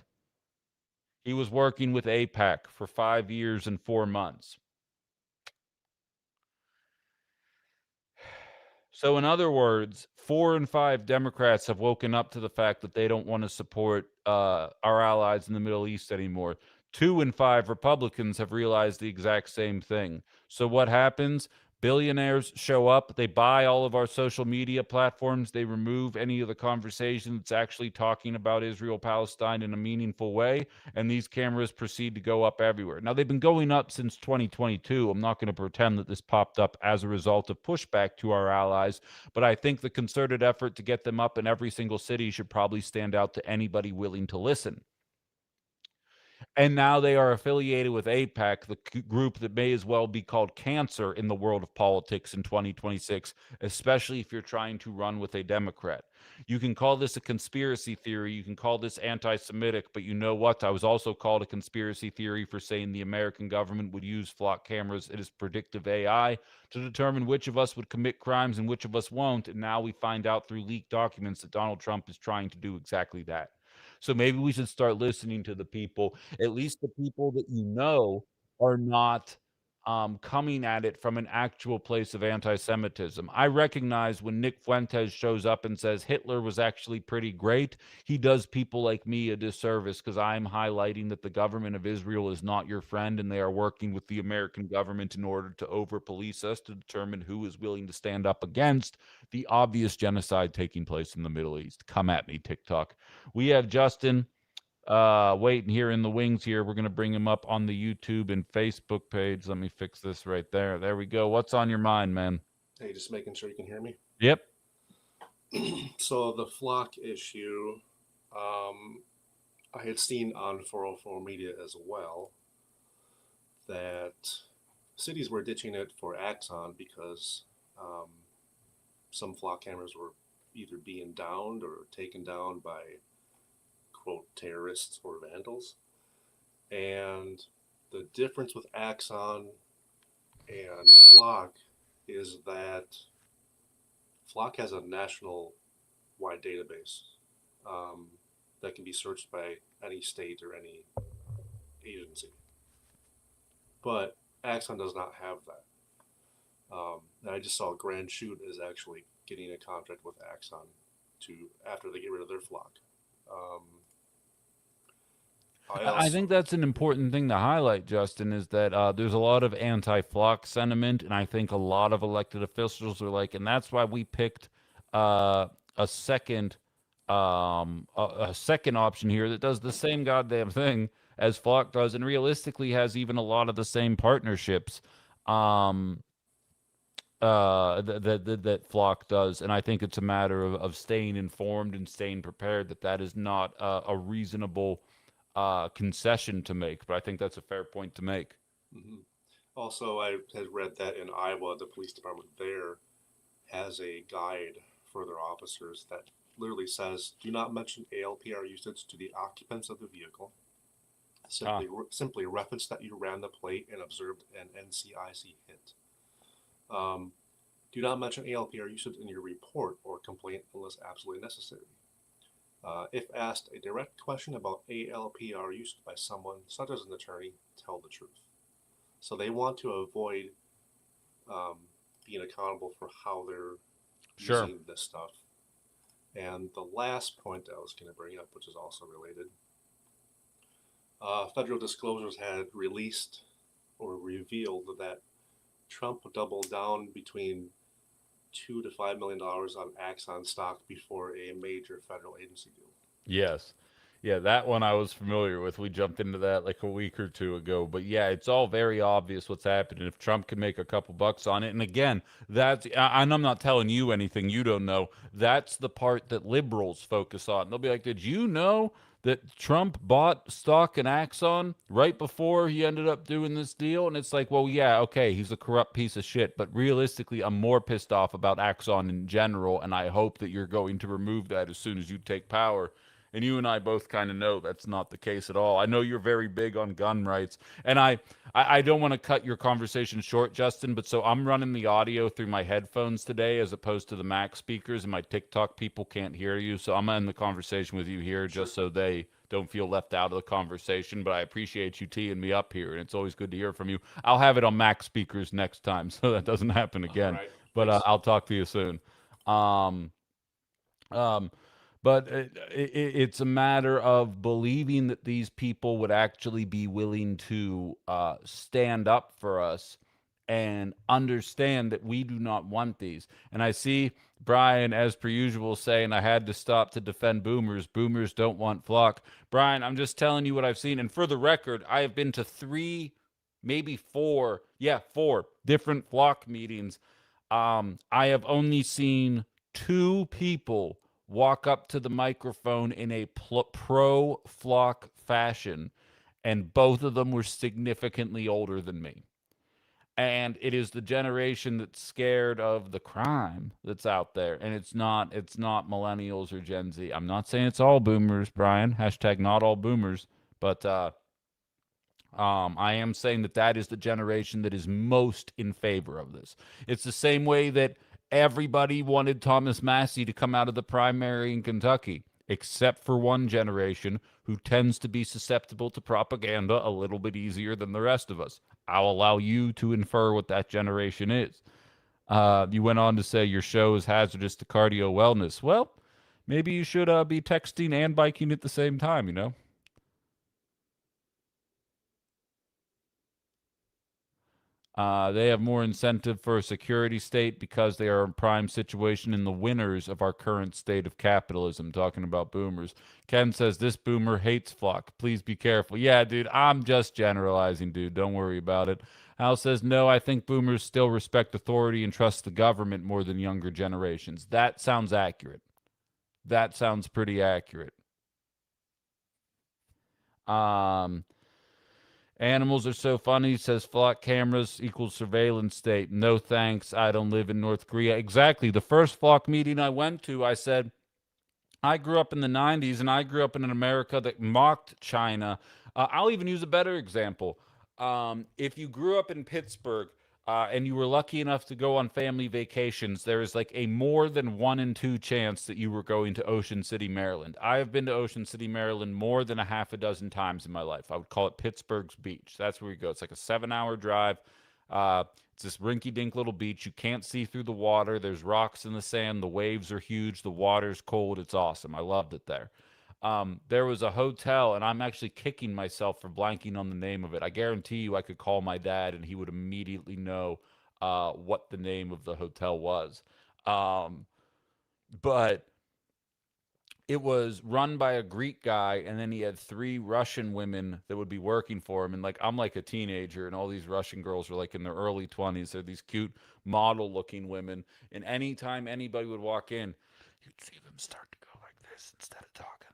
He was working with AIPAC for 5 years and 4 months. So, in other words, 4 and 5 Democrats have woken up to the fact that they don't want to support our allies in the Middle East anymore. 2 and 5 Republicans have realized the exact same thing. So, what happens? Billionaires show up, they buy all of our social media platforms, they remove any of the conversation that's actually talking about Israel Palestine in a meaningful way, and these cameras proceed to go up everywhere. Now, they've been going up since 2022. I'm not going to pretend that this popped up as a result of pushback to our allies, but I think the concerted effort to get them up in every single city should probably stand out to anybody willing to listen. And now they are affiliated with AIPAC, the group that may as well be called cancer in the world of politics in 2026, especially if you're trying to run with a Democrat. You can call this a conspiracy theory. You can call this anti Semitic, but you know what? I was also called a conspiracy theory for saying the American government would use flock cameras as predictive AI to determine which of us would commit crimes and which of us won't. And now we find out through leaked documents that Donald Trump is trying to do exactly that. So maybe we should start listening to the people, at least the people that you know are not coming at it from an actual place of anti Semitism. I recognize when Nick Fuentes shows up and says Hitler was actually pretty great, he does people like me a disservice because I'm highlighting that the government of Israel is not your friend and they are working with the American government in order to over police us to determine who is willing to stand up against the obvious genocide taking place in the Middle East. Come at me, TikTok. We have Justin waiting here in the wings here. We're going to bring him up on the YouTube and Facebook page. Let me fix this right there. There we go. What's on your mind, man? Hey, just making sure you can hear me. Yep. So the flock issue, I had seen on 404 Media as well that cities were ditching it for Axon because um, some flock cameras were either being downed or taken down by quote terrorists or vandals. And the difference with Axon and Flock is that Flock has a national wide database um, that can be searched by any state or any agency. But Axon does not have that. And I just saw Grand Shoot is actually getting a contract with Axon to after they get rid of their Flock. Um, I I also think that's an important thing to highlight, Justin, is that there's a lot of anti-flock sentiment, and I think a lot of elected officials are like, and that's why we picked uh, a second a second option here that does the same goddamn thing as flock does, and realistically has even a lot of the same partnerships. Um, that Flock does, and I think it's a matter of staying informed and staying prepared that that is not a reasonable concession to make. But I think that's a fair point to make. mhm. Also I had read that in Iowa, the police department there has a guide for their officers that literally says, "Do not mention ALPR usage to the occupants of the vehicle. Ah, Simply reference that you ran the plate and observed an NCIC hit. Um, do not mention ALPR usage in your report or complaint unless absolutely necessary. If asked a direct question about ALPR usage by someone, such as an attorney, tell the truth." So they want to avoid um, being accountable for how they're sure. using this stuff. And the last point I was going to bring up, which is also related, federal disclosures had released or revealed that Trump doubled down between $2 to $5 million on Axon stock before a major federal agency deal. Yes. Yeah, that one I was familiar with. We jumped into that like a week or two ago. But yeah, it's all very obvious what's happening. If Trump can make a couple bucks on it, and again, and I'm not telling you anything you don't know. That's the part that liberals focus on. They'll be like, "Did you know that Trump bought stock in Axon right before he ended up doing this deal?" And it's like, well, yeah, okay, he's a corrupt piece of shit. But realistically, I'm more pissed off about Axon in general, and I hope that you're going to remove that as soon as you take power. And you and I both kind of know that's not the case at all. I know you're very big on gun rights, and I don't want to cut your conversation short, Justin. But so I'm running the audio through my headphones today, as opposed to the Mac speakers, and my TikTok people can't hear you. So I'm in the conversation with you here, Sure. just so they don't feel left out of the conversation. But I appreciate you teeing me up here, and it's always good to hear from you. I'll have it on Mac speakers next time, so that doesn't happen All again. right. But Thanks. I'll talk to you soon. Um, um, but it's a matter of believing that these people would actually be willing to stand up for us and understand that we do not want these. And I see Brian, as per usual, saying I had to stop to defend boomers. Boomers don't want flock. Brian, I'm just telling you what I've seen. And for the record, I have been to three, maybe four, yeah, four different flock meetings. I have only seen two people walk up to the microphone in a pro flock fashion. and both of them were significantly older than me. And it is the generation that's scared of the crime that's out there, and it's not millennials or Gen Z. I'm not saying it's all boomers, Brian. Hashtag not all boomers, but I am saying that that is the generation that is most in favor of this. It's the same way that everybody wanted Thomas Massey to come out of the primary in Kentucky, except for one generation who tends to be susceptible to propaganda a little bit easier than the rest of us. I'll allow you to infer what that generation is. You went on to say your show is hazardous to cardio wellness. Well, maybe you should be texting and biking at the same time, you know? They have more incentive for a security state because they are in prime situation in the winners of our current state of capitalism. Talking about boomers. Ken says this boomer hates Flock. Please be careful. Yeah, dude, I'm just generalizing, dude. Don't worry about it. Hal says no. I think boomers still respect authority and trust the government more than younger generations. That sounds accurate. That sounds pretty accurate. Um, Animals are so funny, says flock cameras equals surveillance state. No thanks. I don't live in North Korea. Exactly. The first flock meeting I went to, I said, I grew up in the 90s and I grew up in an America that mocked China. I'll even use a better example. If you grew up in Pittsburgh and you were lucky enough to go on family vacations, there is like a more than 1 in 2 chance that you were going to Ocean City, Maryland. I have been to Ocean City, Maryland more than a half a dozen times in my life. I would call it Pittsburgh's beach. That's where you go. It's like a 7 hour drive. It's this rinky dink little beach. You can't see through the water. There's rocks in the sand. The waves are huge. The water's cold. It's awesome. I loved it there. There was a hotel, and I'm actually kicking myself for blanking on the name of it. I guarantee you I could call my dad and he would immediately know what the name of the hotel was. Um, but it was run by a Greek guy, and then he had 3 Russian women that would be working for him. And like I'm like a teenager, and all these Russian girls are like in their early 20s. They're these cute model-looking women. And anytime anybody would walk in, you'd see them start to go like this instead of talking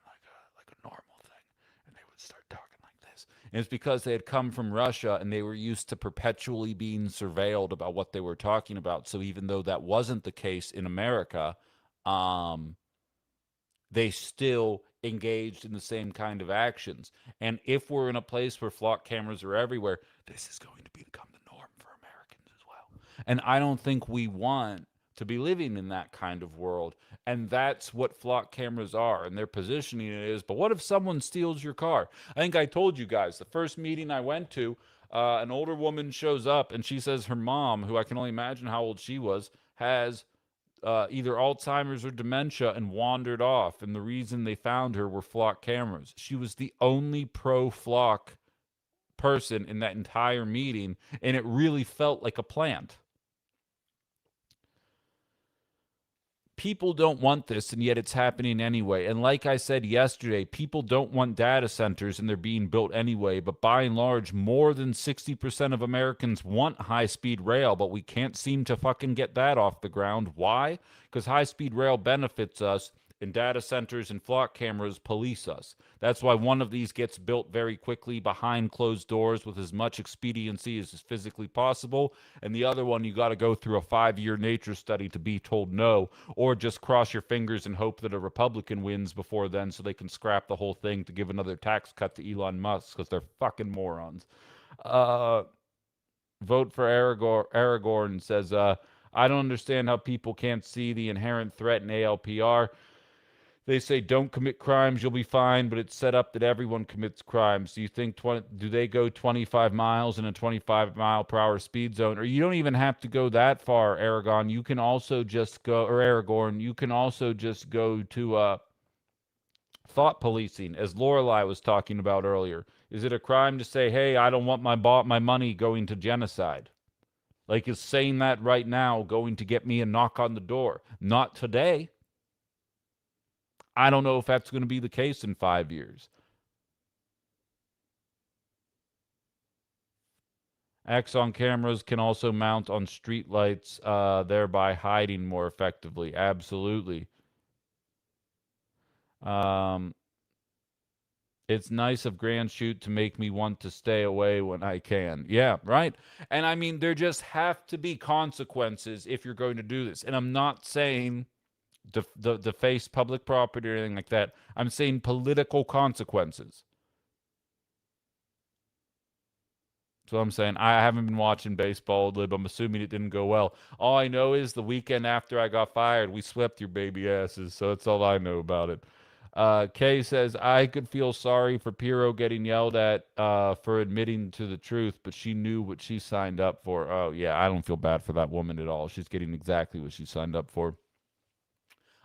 like a normal thing, and they would start talking like this. And it's because they had come from Russia and they were used to perpetually being surveilled about what they were talking about. So even though that wasn't the case in America, um, they still engaged in the same kind of actions. And if we're in a place where flock cameras are everywhere, this is going to become the norm for Americans as well. And I don't think we want to be living in that kind of world. And that's what flock cameras are. And their positioning is, but what if someone steals your car? I think I told you guys the first meeting I went to, an older woman shows up and she says her mom, who I can only imagine how old she was, has either Alzheimer's or dementia and wandered off. And the reason they found her were flock cameras. She was the only pro flock person in that entire meeting, and it really felt like a plant. People don't want this, and yet it's happening anyway. And like I said yesterday, people don't want data centers, and they're being built anyway. But by and large, more than 60% of Americans want high speed rail, but we can't seem to fucking get that off the ground. Why? Because high speed rail benefits us, and data centers and flock cameras police us. That's why one of these gets built very quickly behind closed doors with as much expediency as is physically possible. And the other one, you got to go through a 5 year nature study to be told no, or just cross your fingers and hope that a Republican wins before then so they can scrap the whole thing to give another tax cut to Elon Musk because they're fucking morons. Uh, Vote for Aragorn says, I don't understand how people can't see the inherent threat in ALPR. They say don't commit crimes, you'll be fine, but it's set up that everyone commits crimes. Do you think do they go 25 miles in a 25-mile-per-hour speed zone? Or you don't even have to go that far, Aragon. You can also just go, or Aragorn, you can also just go to thought policing, as Lorelei was talking about earlier. Is it a crime to say, hey, I don't want my money going to genocide? Like, is saying that right now going to get me a knock on the door? Not today. I don't know if that's going to be the case in 5 years. Axon cameras can also mount on street lights, thereby hiding more effectively. Absolutely. It's nice of Grand Shoot to make me want to stay away when I can. Yeah, right? And I mean, there just have to be consequences if you're going to do this. And I'm not saying deface public property or anything like that. I'm saying political consequences. That's what I'm saying. I haven't been watching baseball, Lib. I'm assuming it didn't go well. All I know is the weekend after I got fired, we swept your baby asses. So that's all I know about it. Kay says, I could feel sorry for Piro getting yelled at for admitting to the truth, but she knew what she signed up for. Oh, yeah, I don't feel bad for that woman at all. She's getting exactly what she signed up for.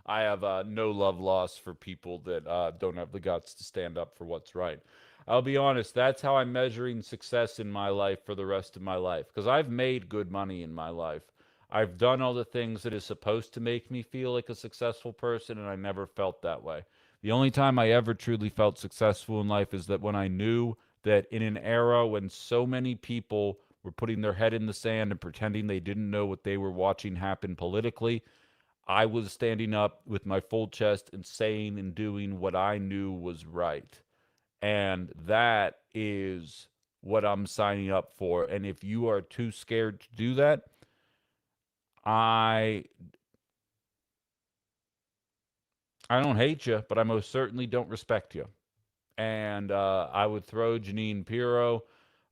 I have no love lost for people that don't have the guts to stand up for what's right. I'll be honest, that's how I'm measuring success in my life for the rest of my life. Because I've made good money in my life. I've done all the things that is supposed to make me feel like a successful person, and I never felt that way. The only time I ever truly felt successful in life is that when I knew that in an era when so many people were putting their head in the sand and pretending they didn't know what they were watching happen politically, I was standing up with my full chest and saying and doing what I knew was right. And that is what I'm signing up for. And if you are too scared to do that, I don't hate you, but I most certainly don't respect you. And I would throw Janine Pirro,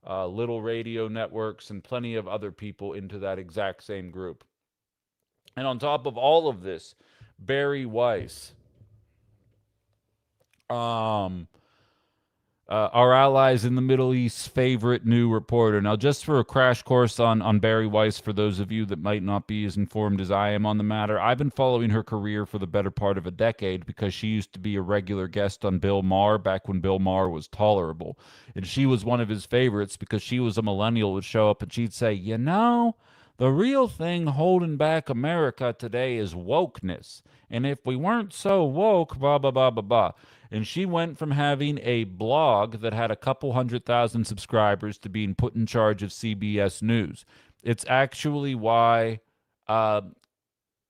Little Radio Networks, and plenty of other people into that exact same group. And on top of all of this, Barry Weiss, um, our allies in the Middle East's favorite new reporter. Now, just for a crash course on Barry Weiss, for those of you that might not be as informed as I am on the matter, I've been following her career for the better part of a decade because she used to be a regular guest on Bill Maher back when Bill Maher was tolerable. And she was one of his favorites because she was a millennial, would show up and she'd say, you know, the real thing holding back America today is wokeness. And if we weren't so woke, blah, blah, blah, blah, blah. And she went from having a blog that had a couple 100,000 subscribers to being put in charge of CBS News. It's actually why a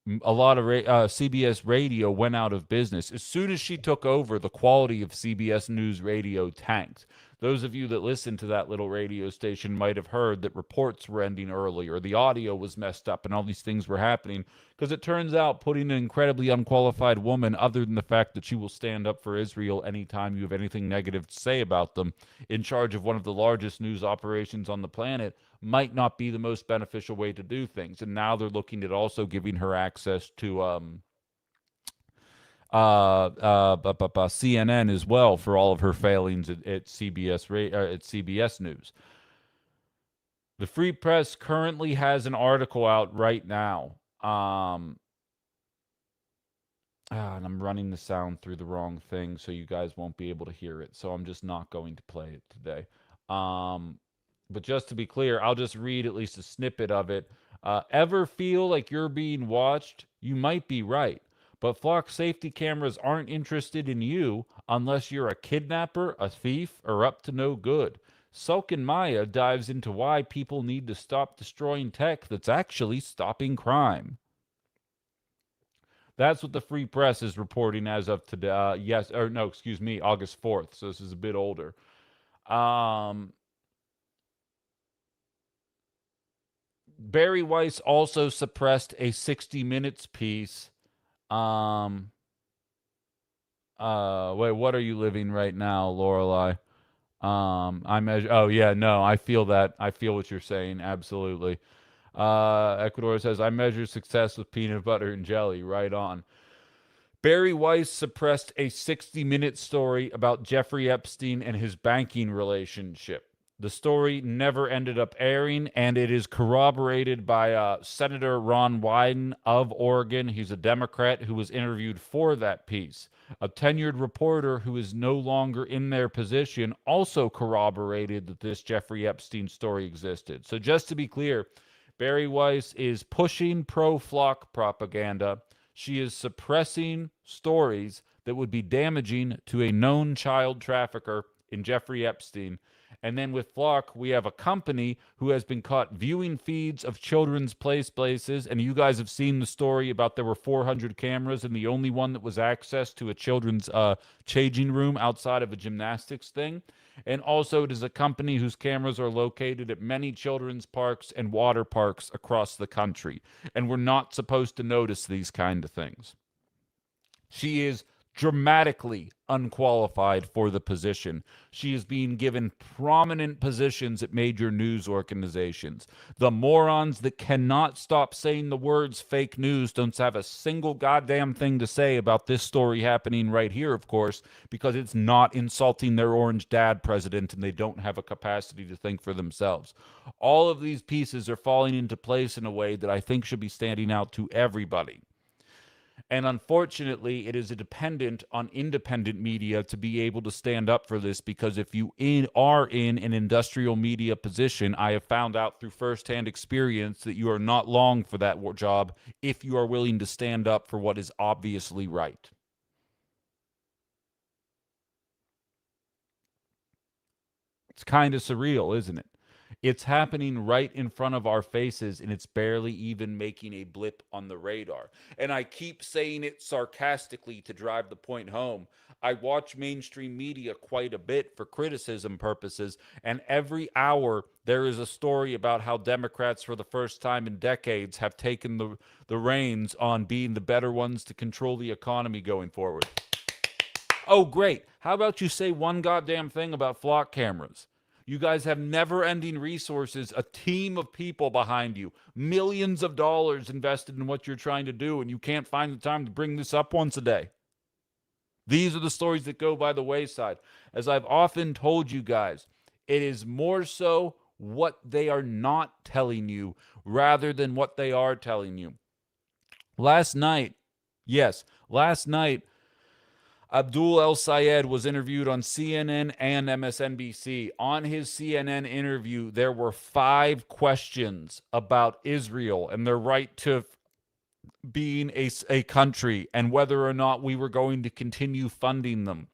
lot of CBS radio went out of business. As soon as she took over, the quality of CBS News radio tanked. Those of you that listen to that little radio station might have heard that reports were ending early or the audio was messed up and all these things were happening because it turns out putting an incredibly unqualified woman, other than the fact that she will stand up for Israel anytime you have anything negative to say about them, in charge of one of the largest news operations on the planet, might not be the most beneficial way to do things. And now they're looking at also giving her access to CNN as well for all of her failings at CBS News. The Free Press currently has an article out right now. And I'm running the sound through the wrong thing, so you guys won't be able to hear it. So I'm just not going to play it today. But just to be clear, I'll just read at least a snippet of it. Ever feel like you're being watched? You might be right. But flock safety cameras aren't interested in you unless you're a kidnapper, a thief, or up to no good. Sulkin Maya dives into why people need to stop destroying tech that's actually stopping crime. That's what the Free Press is reporting as of today. August 4th. So this is a bit older. Barry Weiss also suppressed a 60 Minutes piece. Wait, what are you living right now, Lorelei? I measure. Oh yeah, no, I feel that. I feel what you're saying. Absolutely. Ecuador says I measure success with peanut butter and jelly. Right on. Barry Weiss suppressed a 60-minute story about Jeffrey Epstein and his banking relationship. The story never ended up airing, and it is corroborated by Senator Ron Wyden of Oregon. He's a Democrat who was interviewed for that piece. A tenured reporter who is no longer in their position also corroborated that this Jeffrey Epstein story existed. So just to be clear, Barry Weiss is pushing pro-flock propaganda. She is suppressing stories that would be damaging to a known child trafficker in Jeffrey Epstein. And then with Flock, we have a company who has been caught viewing feeds of children's places. And you guys have seen the story about there were 400 cameras, and the only one that was access to a children's changing room outside of a gymnastics thing. And also, it is a company whose cameras are located at many children's parks and water parks across the country. And we're not supposed to notice these kind of things. She is dramatically unqualified for the position. She is being given prominent positions at major news organizations. The morons that cannot stop saying the words fake news don't have a single goddamn thing to say about this story happening right here, of course, because it's not insulting their orange dad president and they don't have a capacity to think for themselves. All of these pieces are falling into place in a way that I think should be standing out to everybody. And unfortunately, it is dependent on independent media to be able to stand up for this, because if you are in an industrial media position, I have found out through firsthand experience that you are not long for that job if you are willing to stand up for what is obviously right. It's kind of surreal, isn't it? It's happening right in front of our faces, and it's barely even making a blip on the radar. And I keep saying it sarcastically to drive the point home. I watch mainstream media quite a bit for criticism purposes, and every hour there is a story about how Democrats, for the first time in decades, have taken the reins on being the better ones to control the economy going forward. Oh, great. How about you say one goddamn thing about flock cameras? You guys have never ending resources, a team of people behind you, millions of dollars invested in what you're trying to do, and you can't find the time to bring this up once a day. These are the stories that go by the wayside. As I've often told you guys, it is more so what they are not telling you rather than what they are telling you. Last night, Abdul El Sayed was interviewed on CNN and MSNBC. On his CNN interview, there were 5 questions about Israel and their right to being a country, and whether or not we were going to continue funding them,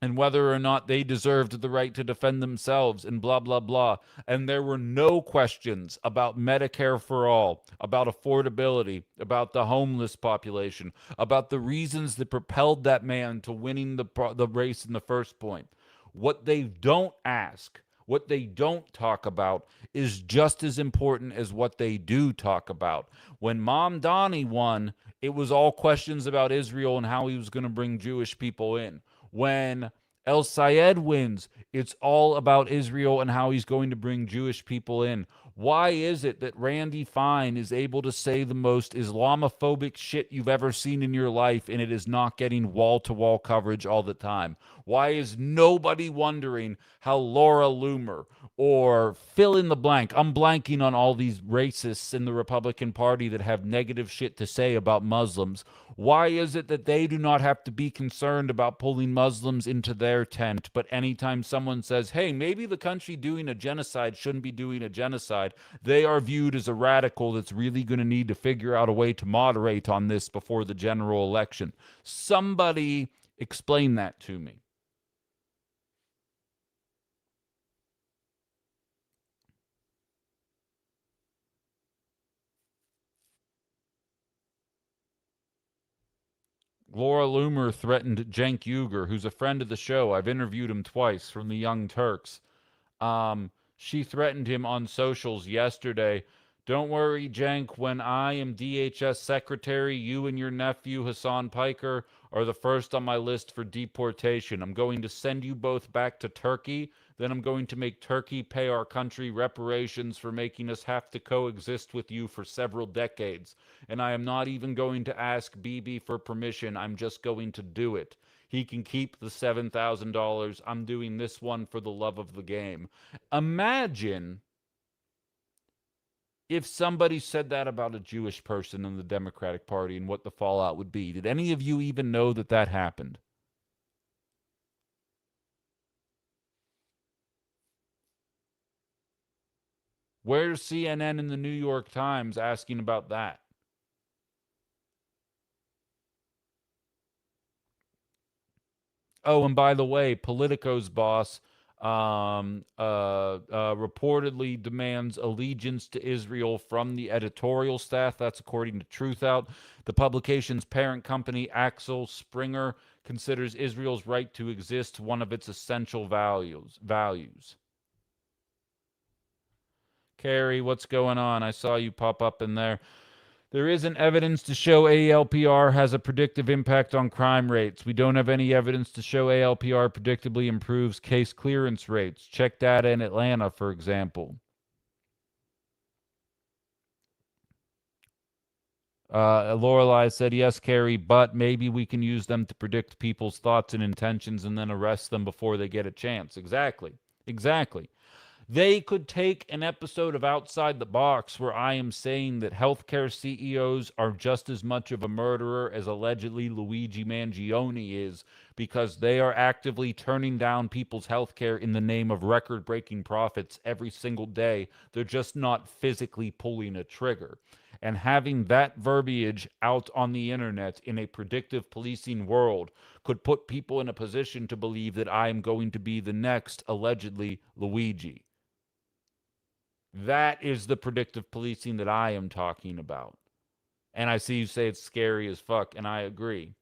and whether or not they deserved the right to defend themselves, and blah, blah, blah. And there were no questions about Medicare for all, about affordability, about the homeless population, about the reasons that propelled that man to winning the race in the first point. What they don't ask, what they don't talk about, is just as important as what they do talk about. When Mamdani won, it was all questions about Israel and how he was going to bring Jewish people in. When El Sayed wins, it's all about Israel and how he's going to bring Jewish people in. Why is it that Randy Fine is able to say the most Islamophobic shit you've ever seen in your life, and it is not getting wall-to-wall coverage all the time? Why is nobody wondering how Laura Loomer or fill in the blank? I'm blanking on all these racists in the Republican Party that have negative shit to say about Muslims. Why is it that they do not have to be concerned about pulling Muslims into their tent, but anytime someone says, hey, maybe the country doing a genocide shouldn't be doing a genocide, they are viewed as a radical that's really going to need to figure out a way to moderate on this before the general election? Somebody explain that to me. Laura Loomer threatened Cenk Uygur, who's a friend of the show. I've interviewed him twice, from the Young Turks. She threatened him on socials yesterday. Don't worry, Cenk, when I am DHS secretary, you and your nephew, Hassan Piker, are the first on my list for deportation. I'm going to send you both back to Turkey. Then I'm going to make Turkey pay our country reparations for making us have to coexist with you for several decades. And I am not even going to ask Bibi for permission. I'm just going to do it. He can keep the $7,000. I'm doing this one for the love of the game. Imagine if somebody said that about a Jewish person in the Democratic Party and what the fallout would be. Did any of you even know that that happened? Where's CNN and the New York Times asking about that? Oh, and by the way, Politico's boss reportedly demands allegiance to Israel from the editorial staff. That's according to Truthout. The publication's parent company, Axel Springer, considers Israel's right to exist one of its essential values. Carrie, what's going on? I saw you pop up in there. There isn't evidence to show ALPR has a predictive impact on crime rates. We don't have any evidence to show ALPR predictably improves case clearance rates. Check data in Atlanta, for example. Lorelei said, yes, Carrie, but maybe we can use them to predict people's thoughts and intentions and then arrest them before they get a chance. Exactly. They could take an episode of Outside the Box where I am saying that healthcare CEOs are just as much of a murderer as allegedly Luigi Mangione is, because they are actively turning down people's healthcare in the name of record-breaking profits every single day. They're just not physically pulling a trigger. And having that verbiage out on the internet in a predictive policing world could put people in a position to believe that I am going to be the next, allegedly, Luigi. That is the predictive policing that I am talking about. And I see you say it's scary as fuck, and I agree.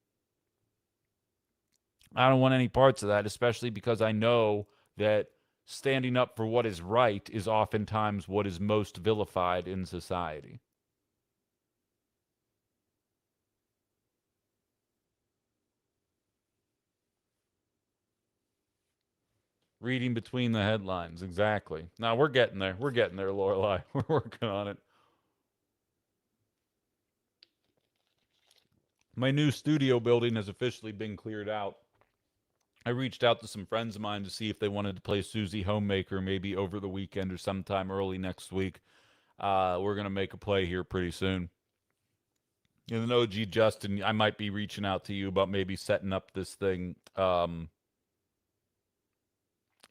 I don't want any parts of that, especially because I know that standing up for what is right is oftentimes what is most vilified in society. Reading between the headlines, exactly. Now we're getting there. We're getting there, Lorelei. We're working on it. My new studio building has officially been cleared out. I reached out to some friends of mine to see if they wanted to play Susie Homemaker maybe over the weekend or sometime early next week. We're going to make a play here pretty soon. And then OG Justin, I might be reaching out to you about maybe setting up this thing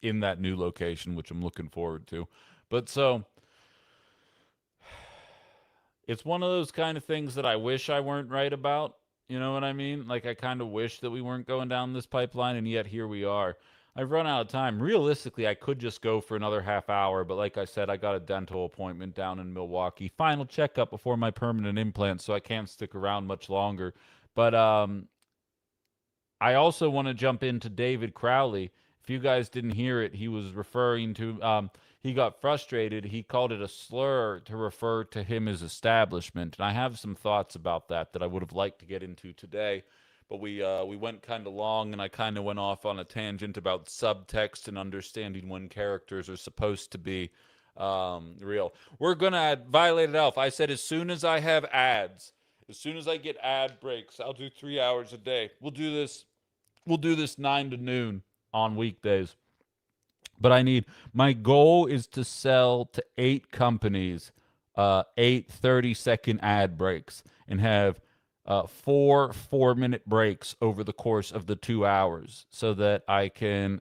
in that new location, which I'm looking forward to. But so it's one of those kind of things that I wish I weren't right about. You know what I mean? Like, I kind of wish that we weren't going down this pipeline, and yet here we are. I've run out of time. Realistically, I could just go for another half hour, but like I said, I got a dental appointment down in Milwaukee. Final checkup before my permanent implant, so I can't stick around much longer. But I also want to jump into David Crowley. If you guys didn't hear it, he was referring to he got frustrated. He called it a slur to refer to him as establishment. And I have some thoughts about that I would have liked to get into today. But we went kind of long, and I kind of went off on a tangent about subtext and understanding when characters are supposed to be real. We're going to add Violated Elf. I said as soon as I have ads, as soon as I get ad breaks, I'll do 3 hours a day. We'll do this 9 to noon on weekdays. But my goal is to sell to 8 companies 8 30-second ad breaks and have 4 4-minute breaks over the course of the 2 hours, so that I can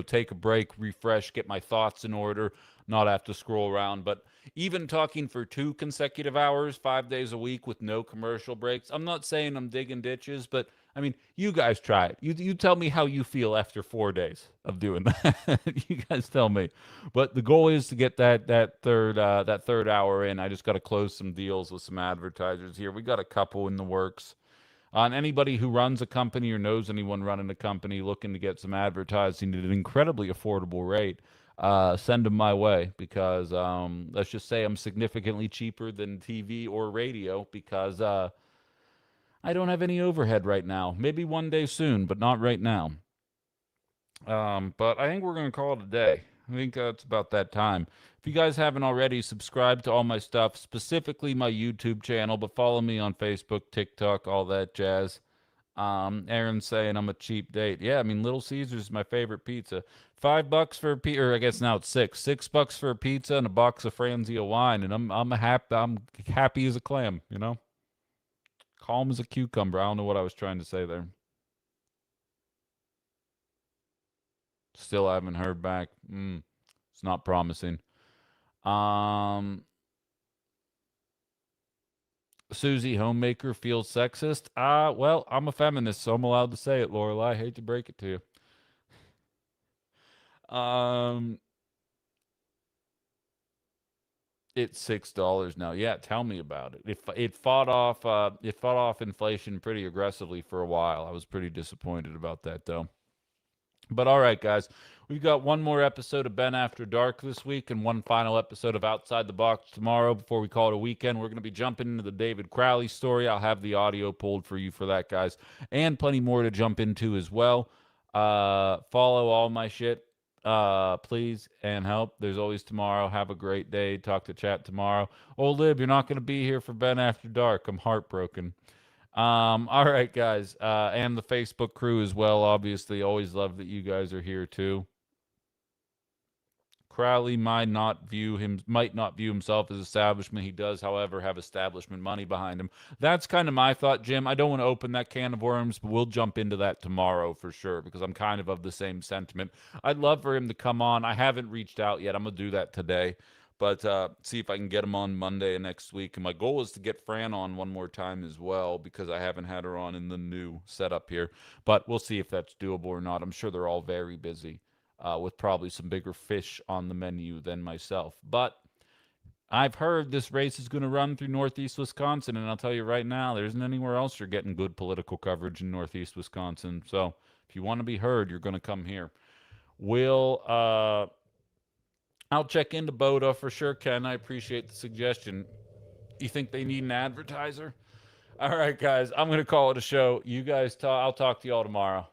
take a break, refresh, get my thoughts in order, not have to scroll around. But even talking for 2 consecutive hours, 5 days a week with no commercial breaks, I'm not saying I'm digging ditches, but I mean, you guys try it. You tell me how you feel after 4 days of doing that. You guys tell me. But the goal is to get that third hour in. I just got to close some deals with some advertisers here. We got a couple in the works. On anybody who runs a company or knows anyone running a company looking to get some advertising at an incredibly affordable rate, send them my way, because let's just say I'm significantly cheaper than TV or radio, because I don't have any overhead right now. Maybe one day soon, but not right now. But I think we're going to call it a day. I think it's about that time. If you guys haven't already, subscribe to all my stuff, specifically my YouTube channel, but follow me on Facebook, TikTok, all that jazz. Aaron's saying I'm a cheap date. Yeah, I mean, Little Caesars is my favorite pizza. $5 for a pizza, or I guess now it's $6. $6 for a pizza and a box of Franzia wine, and I'm happy as a clam, you know? Calm as a cucumber. I don't know what I was trying to say there. Still haven't heard back. It's not promising. Susie Homemaker feels sexist. Well, I'm a feminist, so I'm allowed to say it, Laurel. I hate to break it to you. It's $6 now. Yeah, tell me about it. It fought off inflation pretty aggressively for a while. I was pretty disappointed about that though. But all right, guys, we've got one more episode of Ben After Dark this week and one final episode of Outside the Box tomorrow before we call it a weekend. We're going to be jumping into the David Crowley story. I'll have the audio pulled for you for that, guys, and plenty more to jump into as well. Follow all my shit, please, and help. There's always tomorrow. Have a great day. Talk to chat tomorrow. Oh, Lib, you're not going to be here for Ben After Dark. I'm heartbroken. All right, guys, and the Facebook crew as well. Obviously, always love that you guys are here too. Crowley might not view himself as establishment. He does, however, have establishment money behind him. That's kind of my thought, Jim. I don't want to open that can of worms, but we'll jump into that tomorrow for sure because I'm kind of the same sentiment. I'd love for him to come on. I haven't reached out yet. I'm gonna do that today. But see if I can get him on Monday of next week. And my goal is to get Fran on one more time as well because I haven't had her on in the new setup here. But we'll see if that's doable or not. I'm sure they're all very busy with probably some bigger fish on the menu than myself. But I've heard this race is going to run through Northeast Wisconsin. And I'll tell you right now, there isn't anywhere else you're getting good political coverage in Northeast Wisconsin. So if you want to be heard, you're going to come here. I'll check into Boda for sure, Ken. I appreciate the suggestion. You think they need an advertiser? All right, guys. I'm going to call it a show. You guys talk. I'll talk to you all tomorrow.